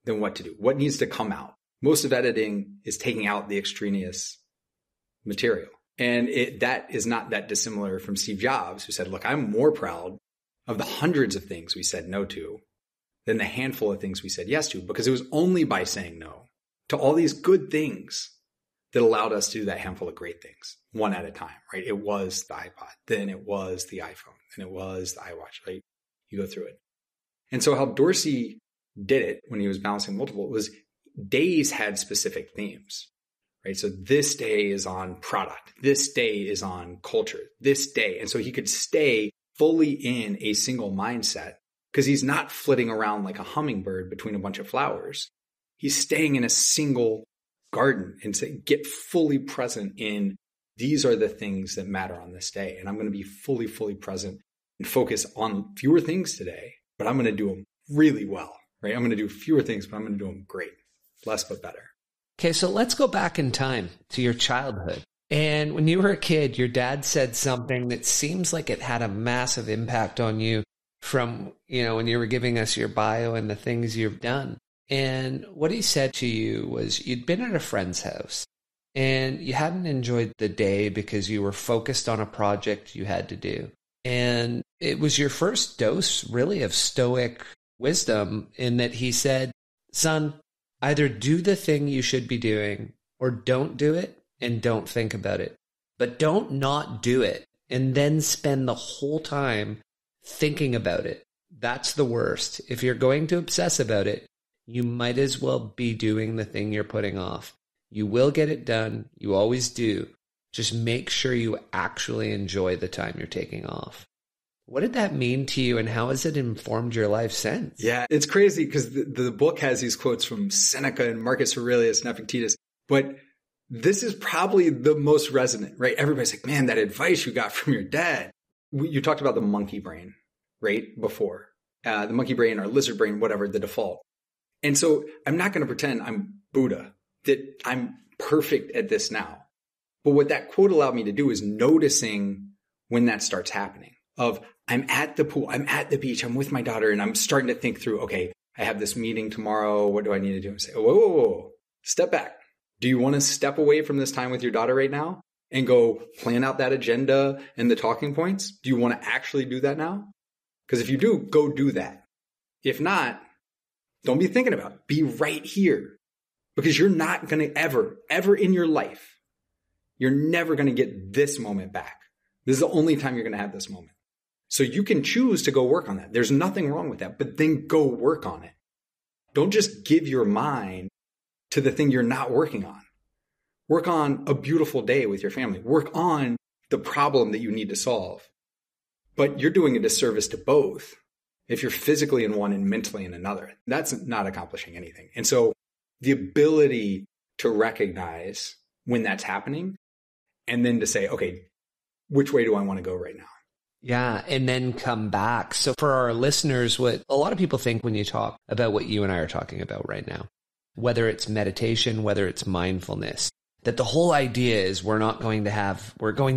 than what to do, what needs to come out. Most of editing is taking out the extraneous material. And that is not that dissimilar from Steve Jobs, who said, look, I'm more proud of the hundreds of things we said no to than the handful of things we said yes to, because it was only by saying no to all these good things that allowed us to do that handful of great things, one at a time, right? It was the iPod, then it was the iPhone, and it was the iWatch, right? You go through it. And so how Dorsey did it when he was balancing multiple was days had specific themes, right? So this day is on product. This day is on culture. This day. And so he could stay fully in a single mindset because he's not flitting around like a hummingbird between a bunch of flowers. He's staying in a single garden and get fully present in these are the things that matter on this day. And I'm going to be fully present and focus on fewer things today, but I'm going to do them really well, right? I'm going to do fewer things, but I'm going to do them great. Less but better. Okay, so let's go back in time to your childhood. And when you were a kid, your dad said something that seems like it had a massive impact on you from, when you were giving us your bio and the things you've done. And what he said to you was you'd been at a friend's house and you hadn't enjoyed the day because you were focused on a project you had to do. And it was your first dose, really, of Stoic wisdom in that he said, son, either do the thing you should be doing or don't do it and don't think about it. But don't not do it and then spend the whole time thinking about it. That's the worst. If you're going to obsess about it, you might as well be doing the thing you're putting off. You will get it done. You always do. Just make sure you actually enjoy the time you're taking off. What did that mean to you, and how has it informed your life since? Yeah, it's crazy because the book has these quotes from Seneca and Marcus Aurelius and Epictetus, but this is probably the most resonant, right? Everybody's like, man, that advice you got from your dad. You talked about the monkey brain, right, before. The monkey brain or lizard brain, whatever, the default. And so I'm not going to pretend I'm Buddha, that I'm perfect at this now. But what that quote allowed me to do is noticing when that starts happening of I'm at the pool, I'm at the beach, I'm with my daughter, and I'm starting to think through, okay, I have this meeting tomorrow. What do I need to do? And say, whoa, step back. Do you want to step away from this time with your daughter right now and go plan out that agenda and the talking points? Do you want to actually do that now? Because if you do, go do that. If not, don't be thinking about it. Be right here. Because you're not going to ever in your life, you're never going to get this moment back. This is the only time you're going to have this moment. So you can choose to go work on that. There's nothing wrong with that, but then go work on it. Don't just give your mind to the thing you're not working on. Work on a beautiful day with your family. Work on the problem that you need to solve. But you're doing a disservice to both if you're physically in one and mentally in another. That's not accomplishing anything. And so the ability to recognize when that's happening and then to say, okay, which way do I want to go right now? Yeah, and then come back. So for our listeners, what a lot of people think when you talk about what you and I are talking about right now, whether it's meditation, whether it's mindfulness, that the whole idea is we're going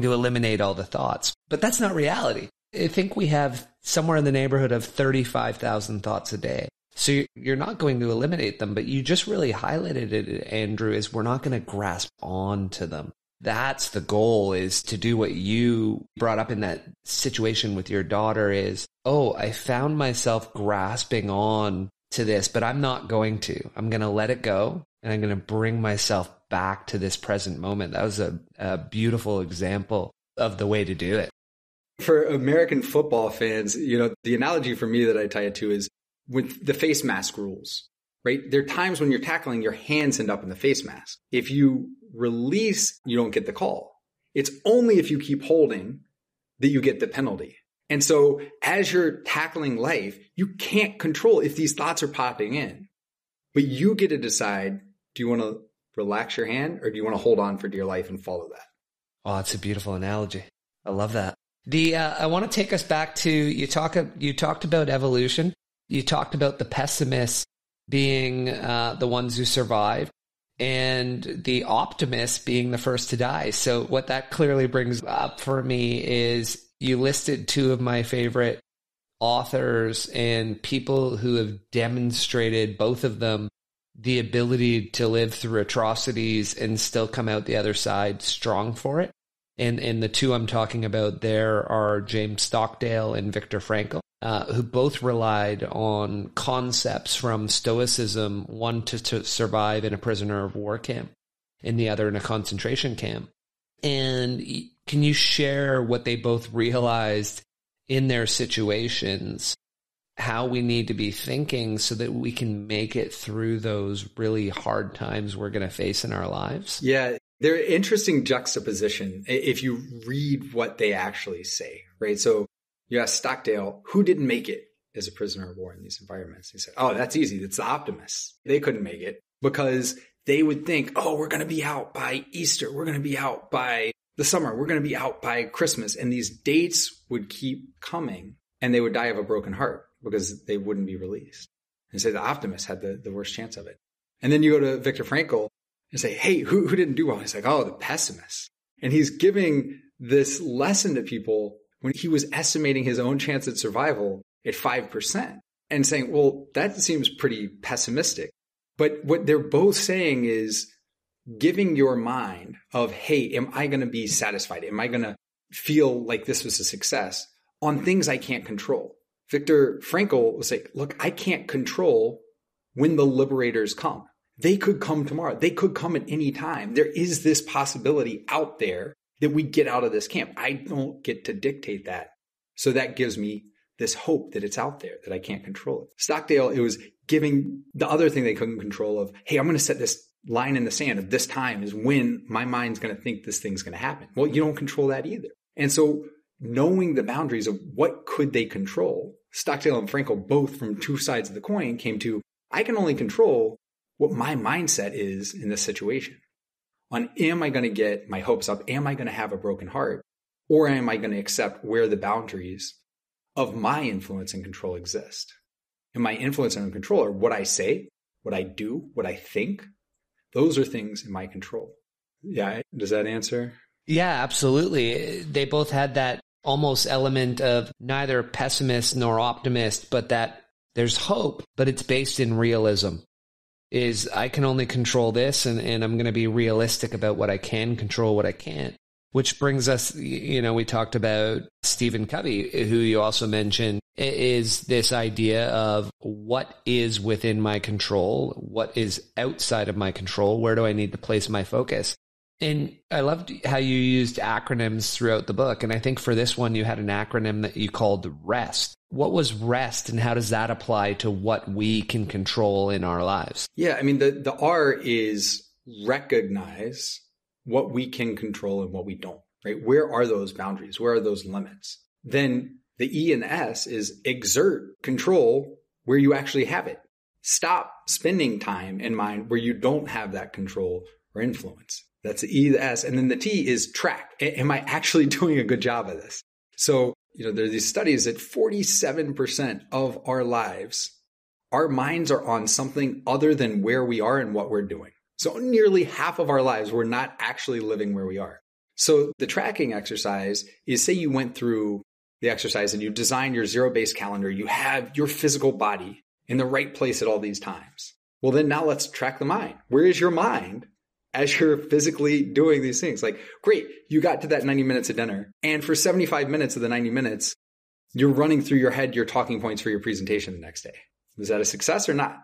to eliminate all the thoughts. But that's not reality. I think we have somewhere in the neighborhood of 35,000 thoughts a day. So you're not going to eliminate them, but you just really highlighted it, Andrew, is we're not going to grasp onto them. That's the goal, is to do what you brought up in that situation with your daughter is, oh, I found myself grasping on to this, but I'm not going to. I'm going to let it go, and I'm going to bring myself back to this present moment. That was a beautiful example of the way to do it. For American football fans, the analogy for me that I tie it to is with the face mask rules, right? There are times when you're tackling, your hands end up in the face mask. If you release, you don't get the call. It's only if you keep holding that you get the penalty. And so as you're tackling life, you can't control if these thoughts are popping in, but you get to decide, do you want to relax your hand or do you want to hold on for dear life and follow that? Oh, that's a beautiful analogy. I love that. I want to take us back to, you talked about evolution. You talked about the pessimists being the ones who survive, and the optimists being the first to die. So what that clearly brings up for me is you listed two of my favorite authors and people who have demonstrated, both of them, the ability to live through atrocities and still come out the other side strong for it. And the two I'm talking about there are James Stockdale and Viktor Frankl, who both relied on concepts from Stoicism, one to survive in a prisoner of war camp and the other in a concentration camp. And can you share what they both realized in their situations, how we need to be thinking so that we can make it through those really hard times we're going to face in our lives? Yeah. They're an interesting juxtaposition if you read what they actually say, right? So you ask Stockdale, who didn't make it as a prisoner of war in these environments? He said, oh, that's easy. It's the optimists. They couldn't make it because they would think, oh, we're going to be out by Easter. We're going to be out by the summer. We're going to be out by Christmas. And these dates would keep coming and they would die of a broken heart because they wouldn't be released. And so the optimists had the worst chance of it. And then you go to Viktor Frankl and say, hey, who didn't do well? He's like, oh, the pessimists. And he's giving this lesson to people when he was estimating his own chance at survival at 5% and saying, well, that seems pretty pessimistic. But what they're both saying is giving your mind of, hey, am I going to be satisfied? Am I going to feel like this was a success on things I can't control? Viktor Frankl was like, look, I can't control when the liberators come. They could come tomorrow. They could come at any time. There is this possibility out there that we get out of this camp. I don't get to dictate that. So that gives me this hope that it's out there, that I can't control it. Stockdale, it was giving the other thing they couldn't control of, hey, I'm going to set this line in the sand of this time is when my mind's going to think this thing's going to happen. Well, you don't control that either. And so knowing the boundaries of what could they control, Stockdale and Frankl, both from two sides of the coin, came to, I can only control what my mindset is in this situation. On, am I going to get my hopes up? Am I going to have a broken heart? Or am I going to accept where the boundaries of my influence and control exist? And my influence and control are what I say, what I do, what I think. Those are things in my control. Yeah. Does that answer? Yeah, absolutely. They both had that almost element of neither pessimist nor optimist, but that there's hope, but it's based in realism. Is I can only control this, and I'm going to be realistic about what I can control, what I can't. Which brings us, we talked about Stephen Covey, who you also mentioned, is this idea of what is within my control, what is outside of my control, where do I need to place my focus? And I loved how you used acronyms throughout the book. And I think for this one, you had an acronym that you called REST. What was REST and how does that apply to what we can control in our lives? Yeah, I mean, the R is recognize what we can control and what we don't, right? Where are those boundaries? Where are those limits? Then the E and the S is exert control where you actually have it. Stop spending time and mind where you don't have that control or influence. That's the E, the S. And then the T is track. Am I actually doing a good job of this? So there are these studies that 47% of our lives, our minds are on something other than where we are and what we're doing. So nearly half of our lives, we're not actually living where we are. So the tracking exercise is, say you went through the exercise and you designed your zero-based calendar, you have your physical body in the right place at all these times. Well, then now let's track the mind. Where is your mind as you're physically doing these things? Like, great, you got to that 90 minutes of dinner. And for 75 minutes of the 90 minutes, you're running through your head your talking points for your presentation the next day. Was that a success or not?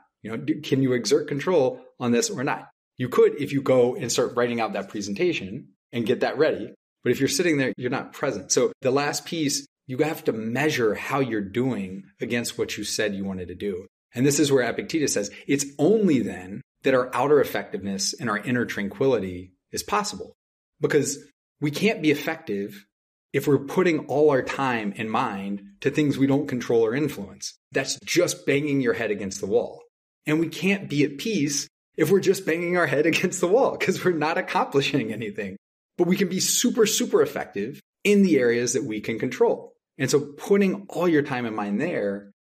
Can you exert control on this or not? You could if you go and start writing out that presentation and get that ready. But if you're sitting there, you're not present. So the last piece, you have to measure how you're doing against what you said you wanted to do. And this is where Epictetus says, it's only then that our outer effectiveness and our inner tranquility is possible. Because we can't be effective if we're putting all our time and mind to things we don't control or influence. That's just banging your head against the wall. And we can't be at peace if we're just banging our head against the wall because we're not accomplishing anything. But we can be super, super effective in the areas that we can control. And so putting all your time and mind there,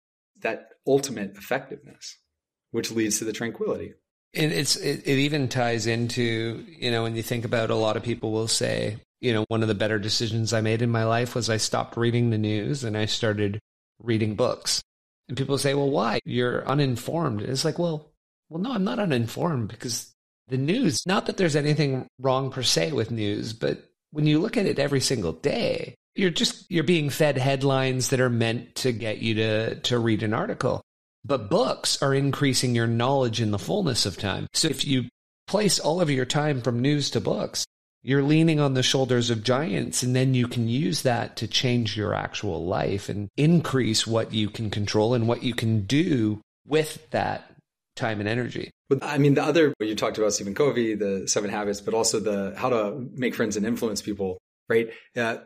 that ultimate effectiveness, which leads to the tranquility. And it even ties into, when you think about, a lot of people will say, one of the better decisions I made in my life was I stopped reading the news and I started reading books. And people say, well, why? You're uninformed. It's like, well, no, I'm not uninformed because the news, not that there's anything wrong per se with news, but when you look at it every single day, you're being fed headlines that are meant to get you to read an article. But books are increasing your knowledge in the fullness of time. So if you place all of your time from news to books, you're leaning on the shoulders of giants, and then you can use that to change your actual life and increase what you can control and what you can do with that time and energy. But the other, you talked about Stephen Covey, the 7 Habits, but also the how to make friends and influence people, right?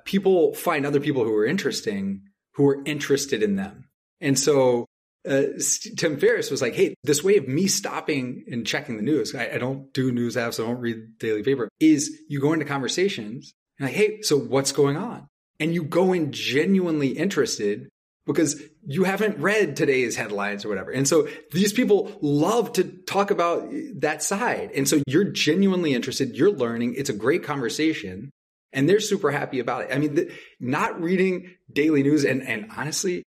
People find other people who are interesting, who are interested in them. And so Tim Ferriss was like, hey, this way of me stopping and checking the news, I don't do news apps, I don't read the daily paper, is you go into conversations and like, hey, so what's going on? And you go in genuinely interested because you haven't read today's headlines or whatever. And so these people love to talk about that side. And so you're genuinely interested, you're learning, it's a great conversation, and they're super happy about it. Not reading daily news, and honestly,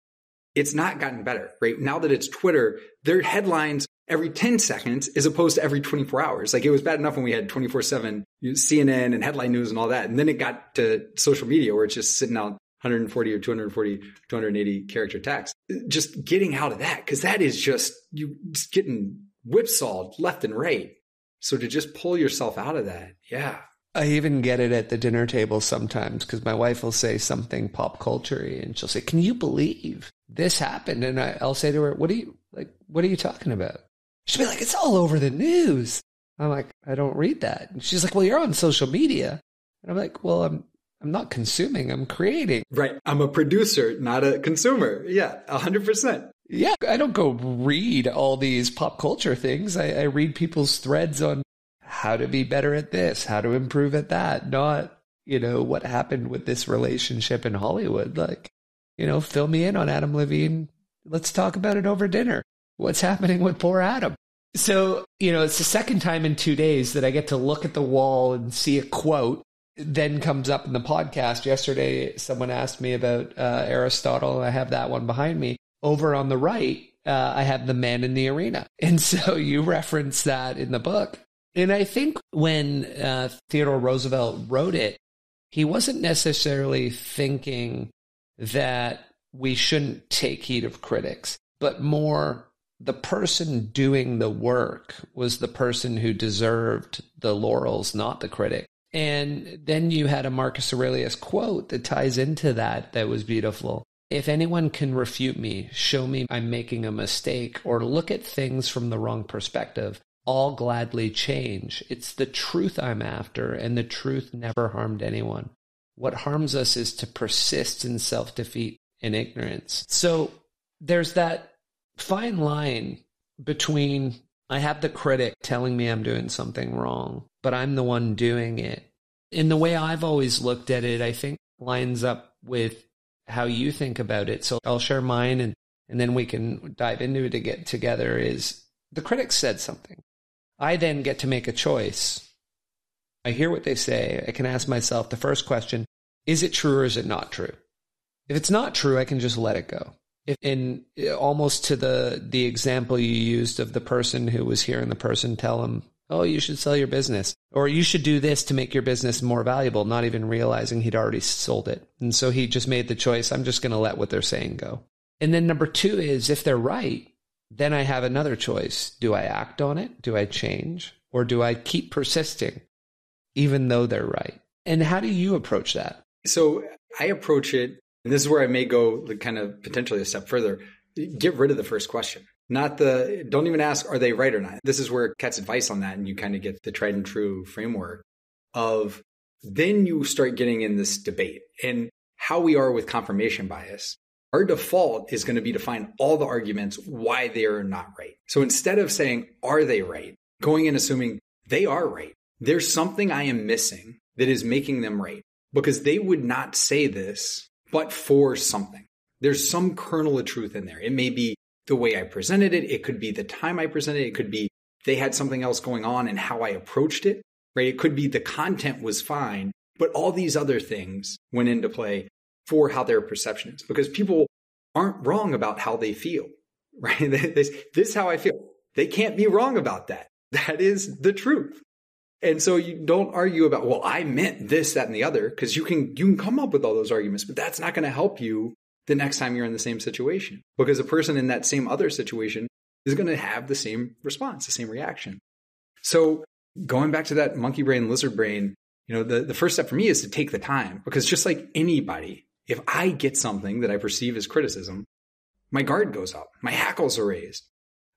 it's not gotten better, right? Now that it's Twitter, their headlines every 10 seconds as opposed to every 24 hours. Like, it was bad enough when we had 24/7 CNN and headline news and all that. And then it got to social media where it's just sitting out 140 or 240, 280 character text. Just getting out of that, because that is just getting whipsawed left and right. So to just pull yourself out of that, yeah. I even get it at the dinner table sometimes because my wife will say something pop culture-y and she'll say, can you believe this happened? And I'll say to her, what are you talking about? She'll be like, it's all over the news. I'm like, I don't read that. And she's like, well, you're on social media. And I'm like, well, I'm not consuming, I'm creating. Right. I'm a producer, not a consumer. Yeah, 100%. Yeah, I don't go read all these pop culture things. I read people's threads on how to be better at this, how to improve at that, not, what happened with this relationship in Hollywood. Like, fill me in on Adam Levine. Let's talk about it over dinner. What's happening with poor Adam? So, it's the second time in 2 days that I get to look at the wall and see a quote. Then comes up in the podcast. Yesterday, someone asked me about Aristotle, and I have that one behind me. Over on the right, I have the man in the arena. And so you reference that in the book. And I think when Theodore Roosevelt wrote it, he wasn't necessarily thinking that we shouldn't take heed of critics, but more the person doing the work was the person who deserved the laurels, not the critic. And then you had a Marcus Aurelius quote that ties into that was beautiful. If anyone can refute me, show me I'm making a mistake, or look at things from the wrong perspective, I'll gladly change. It's the truth I'm after, and the truth never harmed anyone. What harms us is to persist in self-defeat and ignorance. So there's that fine line between I have the critic telling me I'm doing something wrong, but I'm the one doing it. In the way I've always looked at it, I think lines up with how you think about it. So I'll share mine and then we can dive into it to get together. Is the critic said something. I then get to make a choice. I hear what they say. I can ask myself the first question, is it true or is it not true? If it's not true, I can just let it go. And almost to the example you used of the person who was hearing the person tell him, oh, you should sell your business, or you should do this to make your business more valuable, not even realizing he'd already sold it. And so he just made the choice, I'm just going to let what they're saying go. And then number two is, if they're right, then I have another choice. Do I act on it? Do I change? Or do I keep persisting even though they're right? And how do you approach that? So I approach it, and this is where I may go kind of potentially a step further. Get rid of the first question. Don't even ask, are they right or not? This is where Kat's advice on that, and you kind of get the tried and true framework of, then you start getting in this debate. And how we are with confirmation bias, our default is going to be to find all the arguments why they are not right. So instead of saying, are they right? Going in assuming they are right. There's something I am missing that is making them right, because they would not say this but for something. There's some kernel of truth in there. It may be the way I presented it. It could be the time I presented it. It could be they had something else going on and how I approached it, right? It could be the content was fine, but all these other things went into play for how their perception is, because people aren't wrong about how they feel, right? This is how I feel. They can't be wrong about that. That is the truth. And so you don't argue about, well, I meant this, that, and the other, because you can come up with all those arguments, but that's not going to help you the next time you're in the same situation, because a person in that same other situation is going to have the same response, the same reaction. So going back to that monkey brain, lizard brain, the first step for me is to take the time, because just like anybody, if I get something that I perceive as criticism, my guard goes up, my hackles are raised.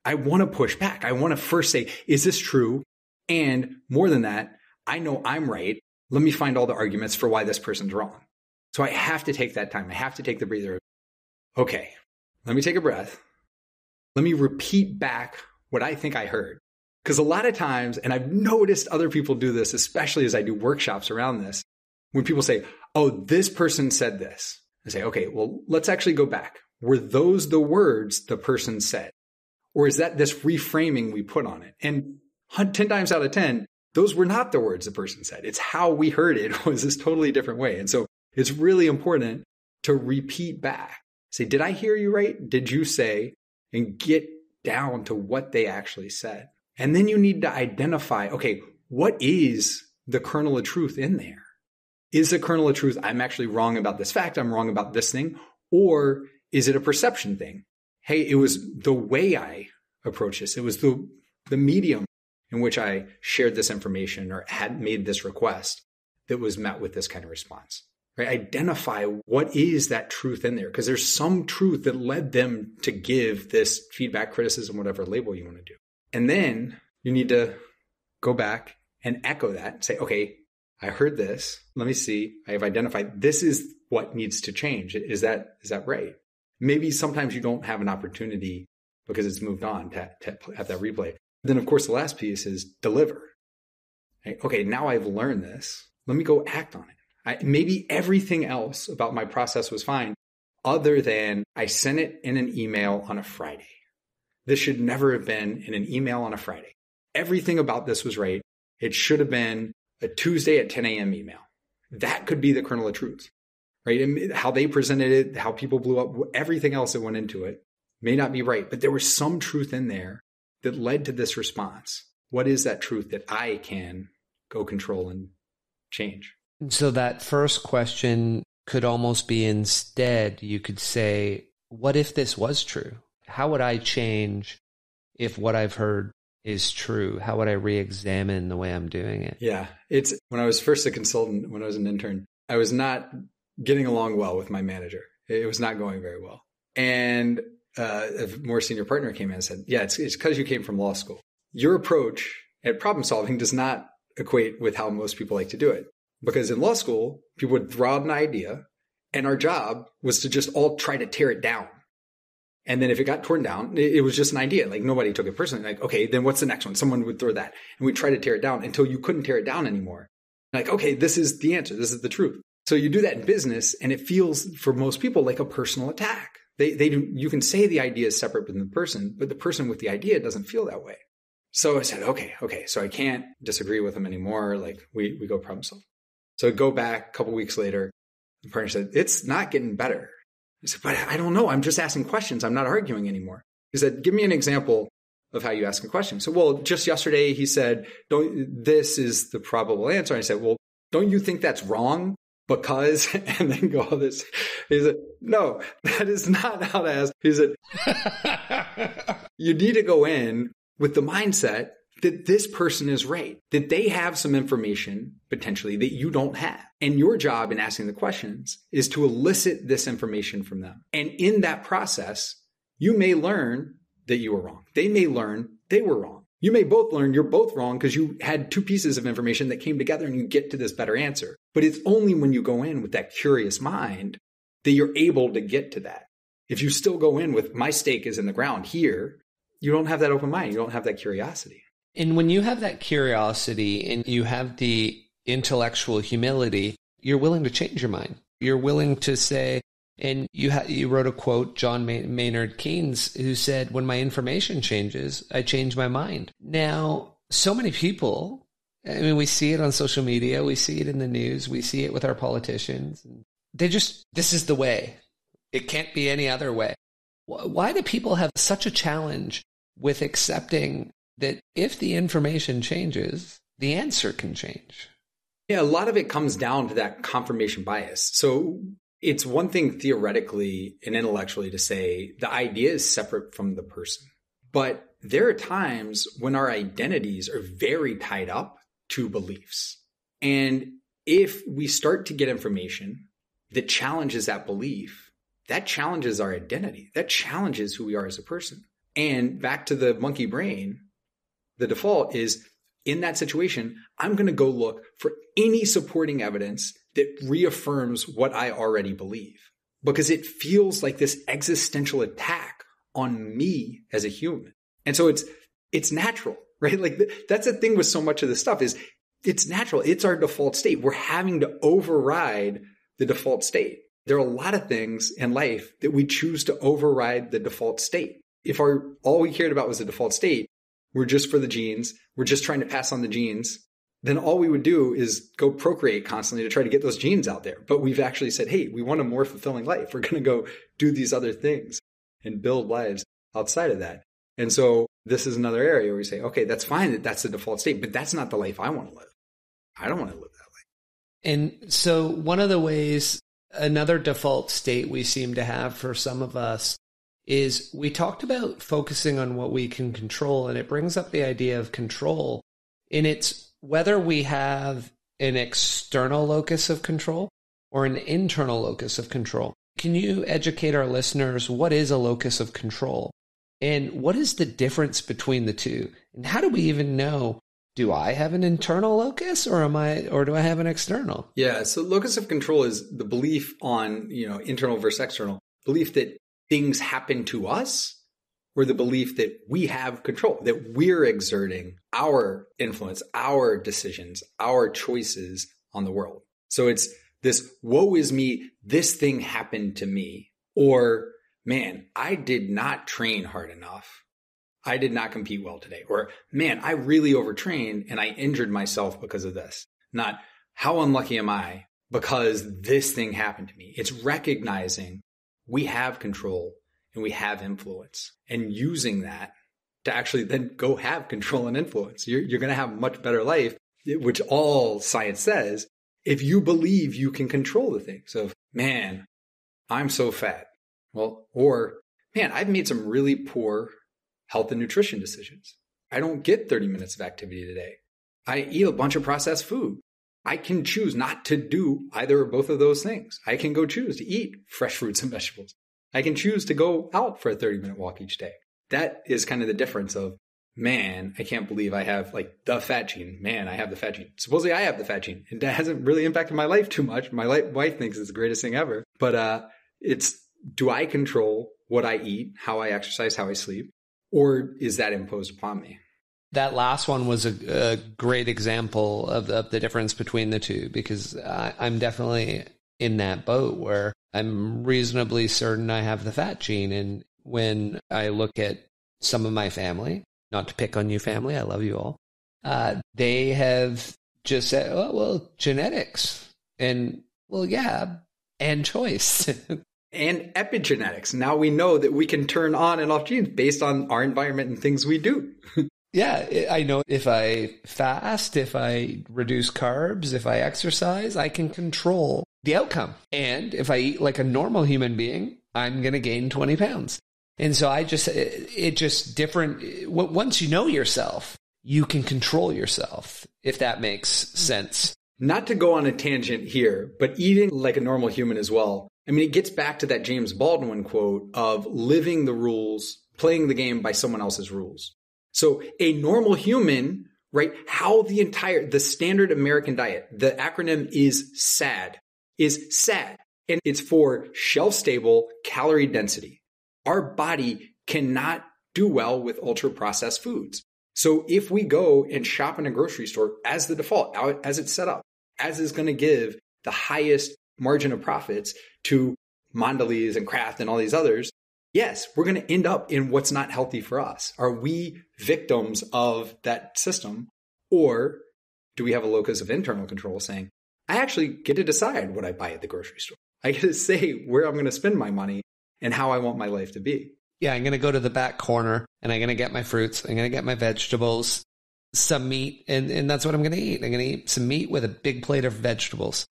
I want to push back. I want to first say, is this true? And more than that, I know I'm right. Let me find all the arguments for why this person's wrong. So I have to take that time. I have to take the breather. Okay, let me take a breath. Let me repeat back what I think I heard. Because a lot of times, and I've noticed other people do this, especially as I do workshops around this, when people say, oh, this person said this. I say, okay, well, let's actually go back. Were those the words the person said? Or is that this reframing we put on it? And 10 times out of 10, those were not the words the person said. It's how we heard it was this totally different way. And so it's really important to repeat back. Say, did I hear you right? Did you say? And get down to what they actually said. And then you need to identify, okay, what is the kernel of truth in there? Is the kernel of truth, I'm actually wrong about this fact, I'm wrong about this thing? Or is it a perception thing? Hey, it was the way I approached this. It was the medium in which I shared this information or had made this request that was met with this kind of response. Right? Identify what is that truth in there, because there's some truth that led them to give this feedback, criticism, whatever label you want to do. And then you need to go back and echo that and say, okay, I heard this. Let me see. I have identified this is what needs to change. Is that right? Maybe sometimes you don't have an opportunity because it's moved on to have that replay. Then, of course, the last piece is deliver. Right? Okay, now I've learned this. Let me go act on it. Maybe everything else about my process was fine, other than I sent it in an email on a Friday. This should never have been in an email on a Friday. Everything about this was right. It should have been a Tuesday at 10 a.m. email. That could be the kernel of truth, right? And how they presented it, how people blew up, everything else that went into it may not be right, but there was some truth in there that led to this response. What is that truth that I can go control and change? So that first question could almost be, instead, you could say, what if this was true? How would I change if what I've heard is true? How would I re-examine the way I'm doing it? Yeah. It's when I was first a consultant, when I was an intern, I was not getting along well with my manager. It was not going very well. And a more senior partner came in and said, yeah, it's because you came from law school. Your approach at problem solving does not equate with how most people like to do it. Because in law school, people would throw out an idea, and our job was to just all try to tear it down. And then if it got torn down, it was just an idea. Like, nobody took it personally. Like, okay, then what's the next one? Someone would throw that. And we'd try to tear it down until you couldn't tear it down anymore. Like, okay, this is the answer. This is the truth. So you do that in business, and it feels for most people like a personal attack. You can say the idea is separate from the person, but the person with the idea doesn't feel that way. So I said, okay. So I can't disagree with him anymore. Like we go problem solve. So I go back a couple weeks later. The partner said, it's not getting better. I said, but I don't know. I'm just asking questions. I'm not arguing anymore. He said, give me an example of how you ask a question. So, well, just yesterday he said, this is the probable answer. And I said, well, don't you think that's wrong? Because, and then go all this. He said, no, that is not how to ask. He said, you need to go in with the mindset that this person is right, that they have some information potentially that you don't have. And your job in asking the questions is to elicit this information from them. And in that process, you may learn that you were wrong. They may learn they were wrong. You may both learn you're both wrong because you had two pieces of information that came together and you get to this better answer. But it's only when you go in with that curious mind that you're able to get to that. If you still go in with my stake is in the ground here, you don't have that open mind. You don't have that curiosity. And when you have that curiosity and you have the intellectual humility, you're willing to change your mind. You're willing to say, and you wrote a quote, John Maynard Keynes, who said, when my information changes, I change my mind. Now, so many people, I mean, we see it on social media, we see it in the news, we see it with our politicians. This is the way. It can't be any other way. Why do people have such a challenge with accepting that if the information changes, the answer can change? Yeah, a lot of it comes down to that confirmation bias. So it's one thing theoretically and intellectually to say the idea is separate from the person. But there are times when our identities are very tied up to beliefs. And if we start to get information that challenges that belief, that challenges our identity. That challenges who we are as a person. And back to the monkey brain, the default is in that situation, I'm going to go look for any supporting evidence that reaffirms what I already believe, because it feels like this existential attack on me as a human. And so it's natural, right? Like that's the thing with so much of this stuff is it's natural. It's our default state. We're having to override the default state. There are a lot of things in life that we choose to override the default state. If all we cared about was the default state, we're just for the genes, we're just trying to pass on the genes, then all we would do is go procreate constantly to try to get those genes out there. But we've actually said, hey, we want a more fulfilling life. We're going to go do these other things and build lives outside of that. And so this is another area where we say, okay, that's fine that that's the default state, but that's not the life I want to live. I don't want to live that life. And so one of the ways, another default state we seem to have for some of us is we talked about focusing on what we can control, and it brings up the idea of control. And it's whether we have an external locus of control or an internal locus of control. Can you educate our listeners, what is a locus of control? And what is the difference between the two? And how do we even know, do I have an internal locus or do I have an external? Yeah, so locus of control is the belief on, internal versus external, belief that things happen to us, or the belief that we have control, that we're exerting our influence, our decisions, our choices on the world. So it's this, woe is me, this thing happened to me, or man, I did not train hard enough. I did not compete well today. Or man, I really overtrained and I injured myself because of this. Not how unlucky am I because this thing happened to me. It's recognizing we have control and we have influence and using that to actually then go have control and influence. You're going to have a much better life, which all science says, if you believe you can control the things of, man, I'm so fat. Well, or man, I've made some really poor health and nutrition decisions. I don't get 30 minutes of activity today. I eat a bunch of processed food. I can choose not to do either or both of those things. I can go choose to eat fresh fruits and vegetables. I can choose to go out for a 30-minute walk each day. That is kind of the difference of, man, I can't believe I have like the fat gene. Man, I have the fat gene. Supposedly I have the fat gene. And that hasn't really impacted my life too much. My wife thinks it's the greatest thing ever. But it's, do I control what I eat, how I exercise, how I sleep? Or is that imposed upon me? That last one was a great example of the difference between the two, because I'm definitely in that boat where I'm reasonably certain I have the fat gene. And when I look at some of my family, not to pick on you family, I love you all, they have just said, oh, well, genetics. And, well, yeah, and choice. And epigenetics. Now we know that we can turn on and off genes based on our environment and things we do. Yeah, I know if I fast, if I reduce carbs, if I exercise, I can control the outcome. And if I eat like a normal human being, I'm going to gain 20 pounds. And so it just different. Once you know yourself, you can control yourself, if that makes sense. Not to go on a tangent here, but eating like a normal human as well. I mean, it gets back to that James Baldwin quote of living the rules, playing the game by someone else's rules. So a normal human, right? How the standard American diet, the acronym is SAD, and it's for shelf stable calorie density. Our body cannot do well with ultra processed foods. So if we go and shop in a grocery store as the default, as it's set up, as is going to give the highest margin of profits to Mondelez and Kraft and all these others, yes, we're going to end up in what's not healthy for us. Are we victims of that system? Or do we have a locus of internal control saying, I actually get to decide what I buy at the grocery store. I get to say where I'm going to spend my money and how I want my life to be. Yeah, I'm going to go to the back corner and I'm going to get my fruits. I'm going to get my vegetables, some meat, and that's what I'm going to eat. I'm going to eat some meat with a big plate of vegetables.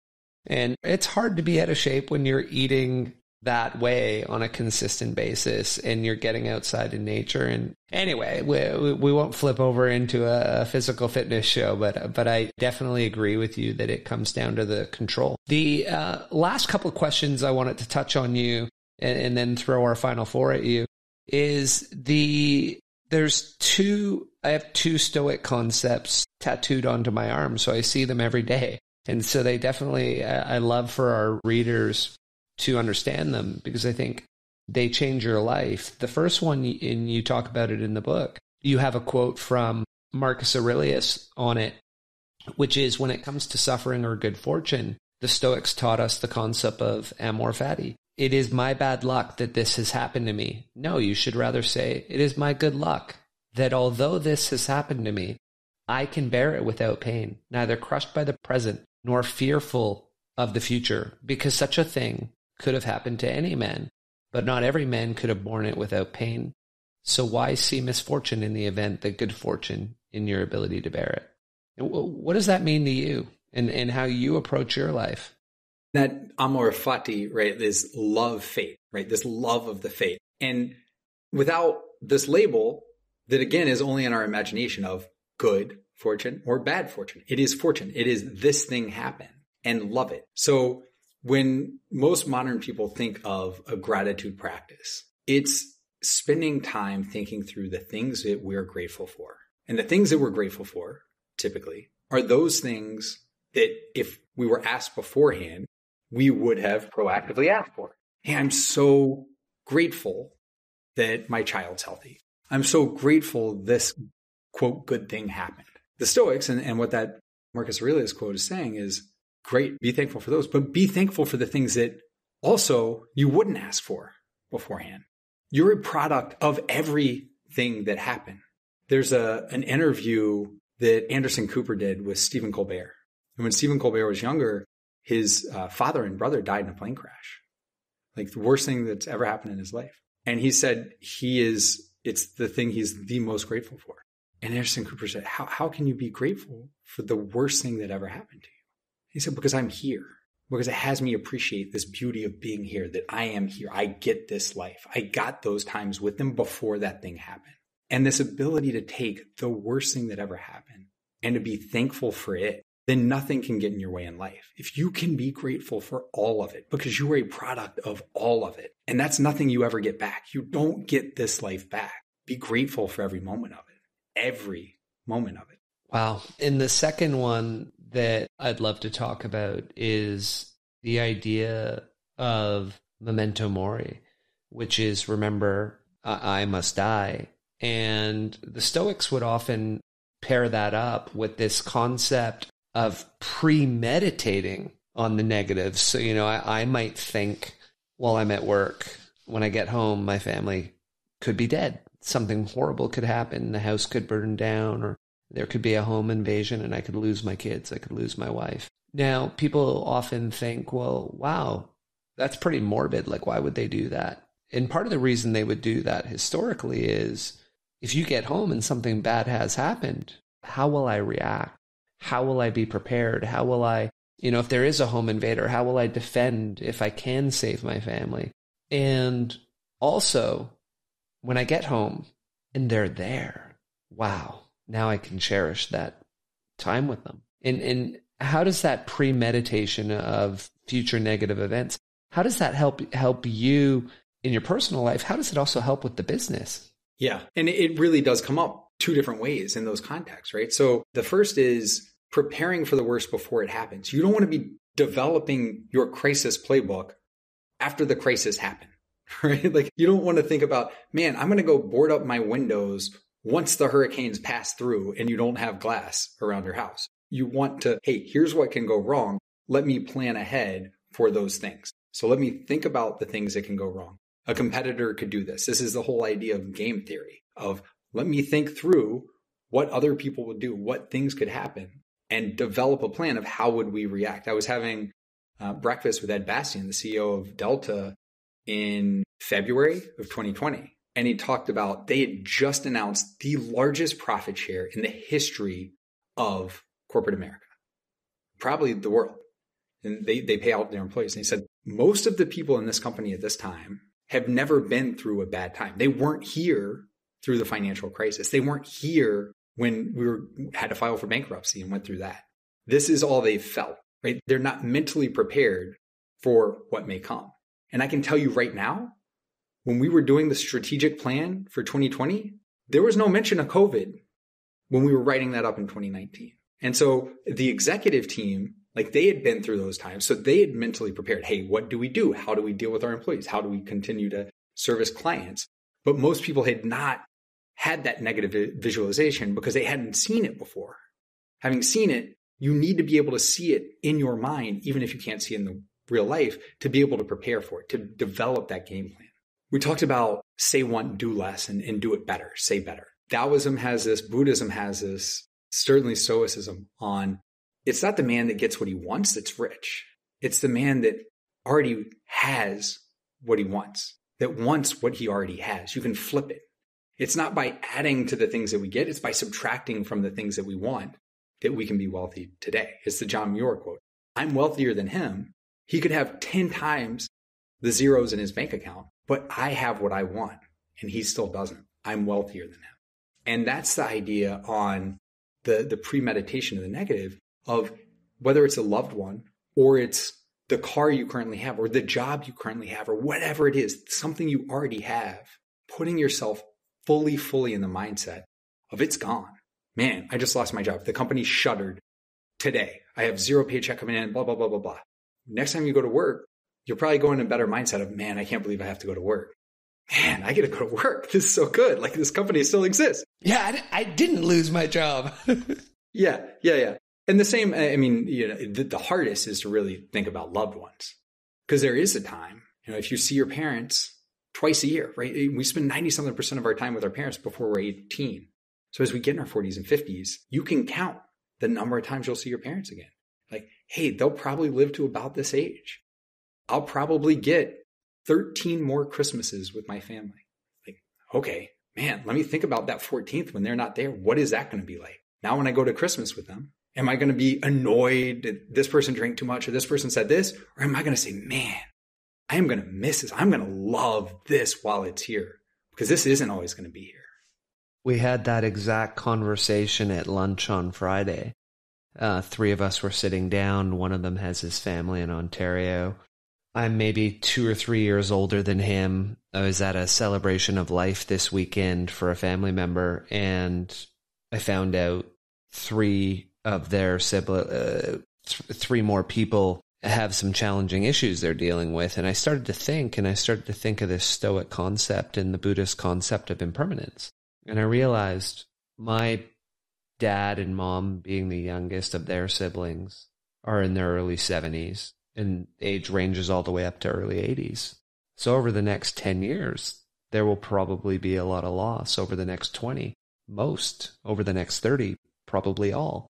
And it's hard to be out of shape when you're eating that way on a consistent basis and you're getting outside in nature. And anyway, we won't flip over into a physical fitness show, but I definitely agree with you that it comes down to the control. The last couple of questions I wanted to touch on you and then throw our final four at you is I have two Stoic concepts tattooed onto my arm, so I see them every day. And so they definitely, I love for our readers to understand them because I think they change your life. The first one, and you talk about it in the book, you have a quote from Marcus Aurelius on it, which is, when it comes to suffering or good fortune, the Stoics taught us the concept of amor fati. It is my bad luck that this has happened to me. No, you should rather say, it is my good luck that although this has happened to me, I can bear it without pain, neither crushed by the present nor fearful of the future, because such a thing could have happened to any man, but not every man could have borne it without pain. So why see misfortune in the event that good fortune in your ability to bear it? And what does that mean to you and how you approach your life? That amor fati, right, this love fate, right, this love of the fate. And without this label that, again, is only in our imagination of good fortune or bad fortune. It is fortune. It is this thing happen and love it. So when most modern people think of a gratitude practice, it's spending time thinking through the things that we're grateful for. And the things that we're grateful for, typically, are those things that if we were asked beforehand, we would have proactively asked for. Hey, I'm so grateful that my child's healthy. I'm so grateful this, quote, good thing happened. The Stoics, and what that Marcus Aurelius quote is saying is, great, be thankful for those, but be thankful for the things that also you wouldn't ask for beforehand. You're a product of everything that happened. There's an interview that Anderson Cooper did with Stephen Colbert. And when Stephen Colbert was younger, his father and brother died in a plane crash. Like the worst thing that's ever happened in his life. And he said it's the thing he's the most grateful for. And Anderson Cooper said, how can you be grateful for the worst thing that ever happened to you? He said, because I'm here. Because it has me appreciate this beauty of being here, that I am here. I get this life. I got those times with them before that thing happened. And this ability to take the worst thing that ever happened and to be thankful for it, then nothing can get in your way in life. If you can be grateful for all of it, because you are a product of all of it, and that's nothing you ever get back. You don't get this life back. Be grateful for every moment of it. Every moment of it. Wow. And the second one that I'd love to talk about is the idea of memento mori, which is, remember, I must die. And the Stoics would often pair that up with this concept of premeditating on the negatives. So, I might think while I'm at work, when I get home, my family could be dead. Something horrible could happen. The house could burn down, or there could be a home invasion and I could lose my kids. I could lose my wife. Now, people often think, well, wow, that's pretty morbid. Like, why would they do that? And part of the reason they would do that historically is if you get home and something bad has happened, how will I react? How will I be prepared? How will I, if there is a home invader, how will I defend if I can save my family? And also, when I get home and they're there, wow, now I can cherish that time with them. And how does that premeditation of future negative events, how does that help you in your personal life? How does it also help with the business? Yeah. And it really does come up two different ways in those contexts, right? So the first is preparing for the worst before it happens. You don't want to be developing your crisis playbook after the crisis happened, right? Like, you don't want to think about, man, I'm going to go board up my windows once the hurricanes pass through and you don't have glass around your house. You want to, hey, here's what can go wrong. Let me plan ahead for those things. So let me think about the things that can go wrong. A competitor could do this. This is the whole idea of game theory of let me think through what other people would do, what things could happen, and develop a plan of how would we react. I was having breakfast with Ed Bastian, the CEO of Delta, in February of 2020. And he talked about they had just announced the largest profit share in the history of corporate America, probably the world. And they pay out their employees. And he said, most of the people in this company at this time have never been through a bad time. They weren't here through the financial crisis. They weren't here when had to file for bankruptcy and went through that. This is all they've felt, right? They're not mentally prepared for what may come. And I can tell you right now, when we were doing the strategic plan for 2020, there was no mention of COVID when we were writing that up in 2019. And so the executive team, like, they had been through those times. So they had mentally prepared. Hey, what do we do? How do we deal with our employees? How do we continue to service clients? But most people had not had that negative visualization because they hadn't seen it before. Having seen it, you need to be able to see it in your mind, even if you can't see it in the real life, to be able to prepare for it, to develop that game plan. We talked about say one, do less, and do it better, say better. Taoism has this, Buddhism has this, certainly Stoicism on, it's not the man that gets what he wants that's rich. It's the man that already has what he wants, that wants what he already has. You can flip it. It's not by adding to the things that we get. It's by subtracting from the things that we want that we can be wealthy today. It's the John Muir quote. I'm wealthier than him. He could have 10 times the zeros in his bank account, but I have what I want and he still doesn't. I'm wealthier than him. And that's the idea on the premeditation of the negative of whether it's a loved one or it's the car you currently have or the job you currently have or whatever it is, something you already have, putting yourself fully in the mindset of it's gone. Man, I just lost my job. The company shuttered today. I have zero paycheck coming in, blah, blah, blah, blah, blah. Next time you go to work, you're probably going in a better mindset of, man, I can't believe I have to go to work. Man, I get to go to work. This is so good. Like, this company still exists. Yeah, I didn't lose my job. Yeah. And the same, I mean, the hardest is to really think about loved ones. Because there is a time, if you see your parents twice a year, right? We spend 90-something% of our time with our parents before we're 18. So as we get in our 40s and 50s, you can count the number of times you'll see your parents again. Like, hey, they'll probably live to about this age. I'll probably get 13 more Christmases with my family. Like, okay, man, let me think about that 14th when they're not there. What is that going to be like? Now when I go to Christmas with them, am I going to be annoyed that this person drank too much or this person said this? Or am I going to say, man, I am going to miss this. I'm going to love this while it's here because this isn't always going to be here. We had that exact conversation at lunch on Friday. 3 of us were sitting down. One of them has his family in Ontario. I'm maybe 2 or 3 years older than him. I was at a celebration of life this weekend for a family member, and I found out 3 of their siblings, 3 more people have some challenging issues they're dealing with. And I started to think of this Stoic concept and the Buddhist concept of impermanence. And I realized my dad and mom, being the youngest of their siblings, are in their early 70s, and age ranges all the way up to early 80s. So over the next 10 years, there will probably be a lot of loss. Over the next 20, most. Over the next 30, probably all.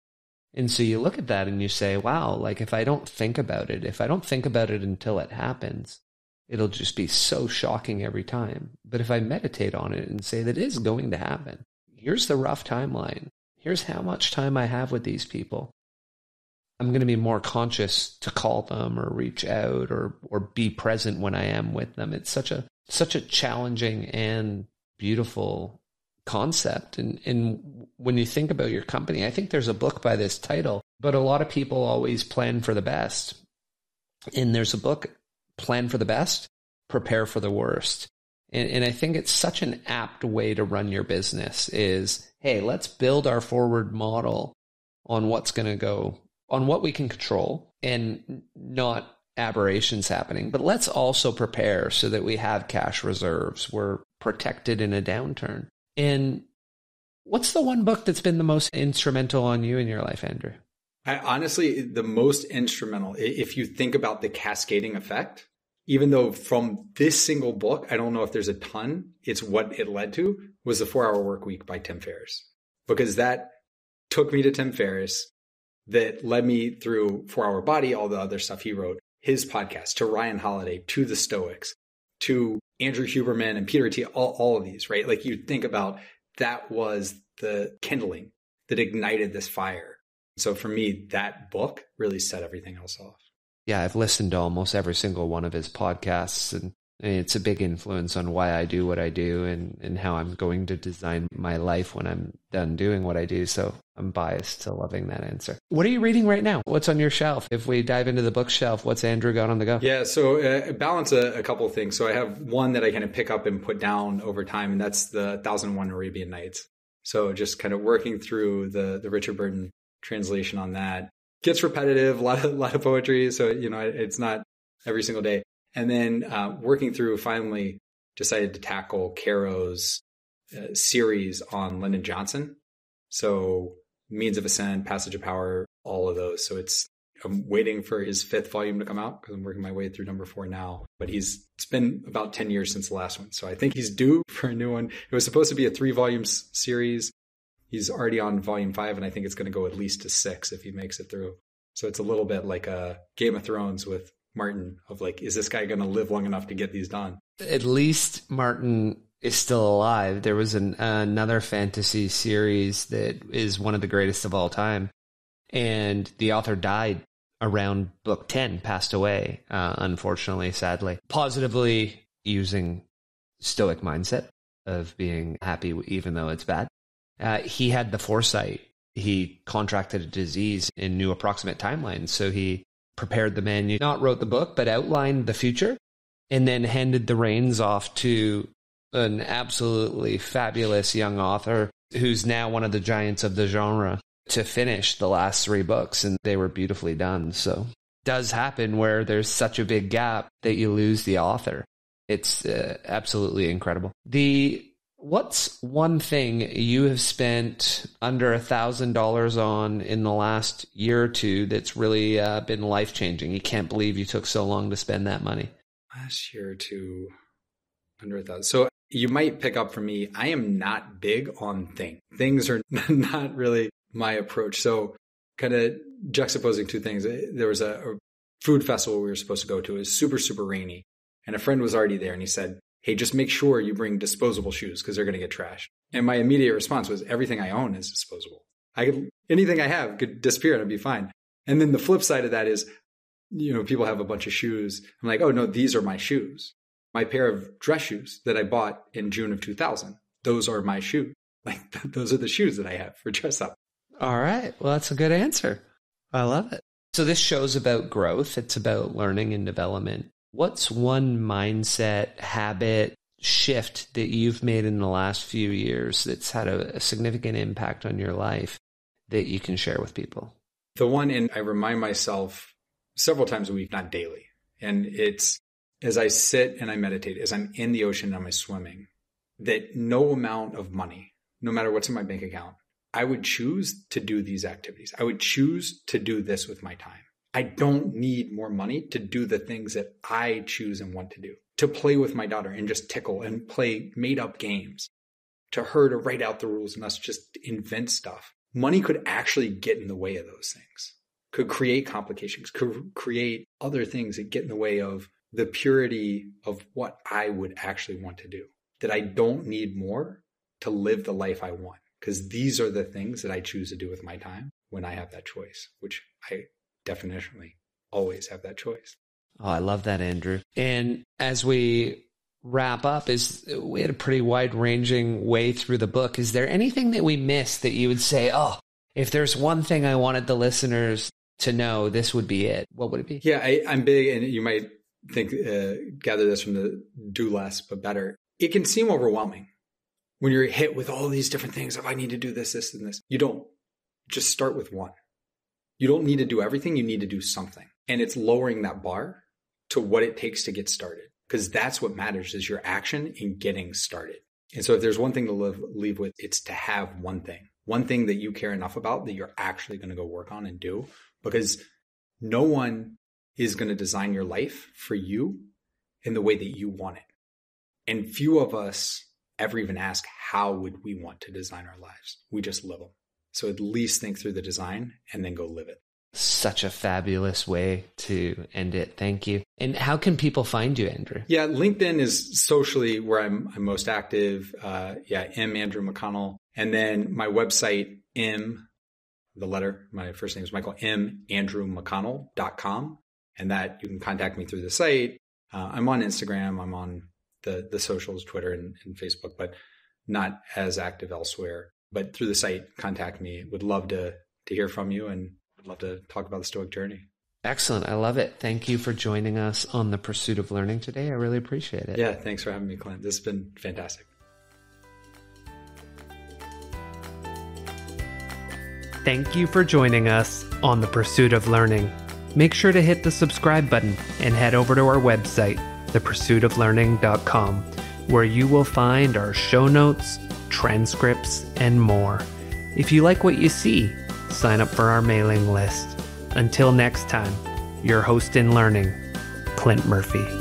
And so you look at that and you say, wow, like if I don't think about it, until it happens, it'll just be so shocking every time. But if I meditate on it and say that it is going to happen, here's the rough timeline. Here's how much time I have with these people. I'm going to be more conscious to call them or reach out or be present when I am with them. It's such a challenging and beautiful concept. And when you think about your company, I think there's a book by this title, but a lot of people always plan for the best. And there's a book, Plan for the Best, Prepare for the Worst. And I think it's such an apt way to run your business is, hey, let's build our forward model on what's going to go, on what we can control and not aberrations happening. But let's also prepare so that we have cash reserves. We're protected in a downturn. And what's the one book that's been the most instrumental on you in your life, Andrew? Honestly, the most instrumental, if you think about the cascading effect, even though from this single book, I don't know if there's a ton, it's what it led to, was The 4-Hour Workweek by Tim Ferriss. Because that took me to Tim Ferriss, that led me through 4-Hour Body, all the other stuff he wrote, his podcast, to Ryan Holiday, to the Stoics, to Andrew Huberman and Peter T, all of these, right? Like you think about that was the kindling that ignited this fire. So for me, that book really set everything else off. Yeah, I've listened to almost every single one of his podcasts, and it's a big influence on why I do what I do and how I'm going to design my life when I'm done doing what I do. So I'm biased to loving that answer. What are you reading right now? What's on your shelf? If we dive into the bookshelf, what's Andrew got on the go? Yeah, so I balance a couple of things. So I have one that I kind of pick up and put down over time, and that's the 1001 Arabian Nights. So just kind of working through the Richard Burton translation on that. Gets repetitive, a lot of poetry. So, it's not every single day. And then working through, finally decided to tackle Caro's series on Lyndon Johnson. So Means of Ascent, Passage of Power, all of those. So I'm waiting for his 5th volume to come out because I'm working my way through number 4 now. But it's been about 10 years since the last one. So I think he's due for a new one. It was supposed to be a 3-volume series. He's already on volume 5, and I think it's going to go at least to 6 if he makes it through. So it's a little bit like a Game of Thrones with Martin of like, is this guy going to live long enough to get these done? At least Martin is still alive. There was another fantasy series that is one of the greatest of all time. And the author died around book 10, passed away, unfortunately, sadly. Positively using Stoic mindset of being happy even though it's bad. He had the foresight. He contracted a disease and knew approximate timelines. So he prepared the menu, not wrote the book, but outlined the future, and then handed the reins off to an absolutely fabulous young author who's now one of the giants of the genre to finish the last 3 books, and they were beautifully done. So it does happen where there's such a big gap that you lose the author. It's absolutely incredible. What's one thing you have spent under $1,000 on in the last year or two that's really been life-changing? You can't believe you took so long to spend that money. Last year or two, under $1,000. So you might pick up from me, I am not big on things. Things are not really my approach. So kind of juxtaposing 2 things. There was a food festival we were supposed to go to. It was super, super rainy. And a friend was already there, and he said, hey, just make sure you bring disposable shoes because they're going to get trashed. And my immediate response was, everything I own is disposable. Anything I have could disappear and I'd be fine. And then the flip side of that is, people have a bunch of shoes. I'm like, oh no, these are my shoes. My pair of dress shoes that I bought in June of 2000. Those are my shoes. Like those are the shoes that I have for dress up. All right. Well, that's a good answer. I love it. So this show's about growth. It's about learning and development. What's one mindset, habit, shift that you've made in the last few years that's had a significant impact on your life that you can share with people? The one, and I remind myself several times a week, not daily. And it's as I sit and I meditate, as I'm in the ocean and I'm swimming, that no amount of money, no matter what's in my bank account, I would choose to do these activities. I would choose to do this with my time. I don't need more money to do the things that I choose and want to do, to play with my daughter and just tickle and play made up games, to her to write out the rules and us just invent stuff. Money could actually get in the way of those things, could create complications, could create other things that get in the way of the purity of what I would actually want to do, that I don't need more to live the life I want, because these are the things that I choose to do with my time when I have that choice, which I definitely always have that choice. Oh, I love that, Andrew. And as we wrap up, we had a pretty wide-ranging way through the book. Is there anything that we missed that you would say, oh, if there's one thing I wanted the listeners to know, this would be it? What would it be? Yeah, I'm big, and you might think, gather this from the do less, but better. It can seem overwhelming when you're hit with all these different things. If I need to do this, this, and this, you don't. Just start with one. You don't need to do everything. You need to do something. And it's lowering that bar to what it takes to get started, because that's what matters, is your action in getting started. And so if there's one thing to leave with, it's to have one thing that you care enough about that you're actually going to go work on and do, because no one is going to design your life for you in the way that you want it. And few of us ever even ask, how would we want to design our lives? We just live them. So at least think through the design and then go live it. Such a fabulous way to end it. Thank you. And how can people find you, Andrew? Yeah, LinkedIn is socially where I'm most active. M. Andrew McConnell. And then my website, my first name is Michael, andrewmcconnell.com. And that you can contact me through the site. I'm on Instagram. I'm on the socials, Twitter and Facebook, but not as active elsewhere. But through the site, contact me. Would love to hear from you, and would love to talk about the Stoic journey. Excellent. I love it. Thank you for joining us on The Pursuit of Learning today. I really appreciate it. Yeah, thanks for having me, Clint. This has been fantastic. Thank you for joining us on The Pursuit of Learning. Make sure to hit the subscribe button and head over to our website, thepursuitoflearning.com, where you will find our show notes, transcripts, and more. If you like what you see, sign up for our mailing list. Until next time, your host in learning, Clint Murphy.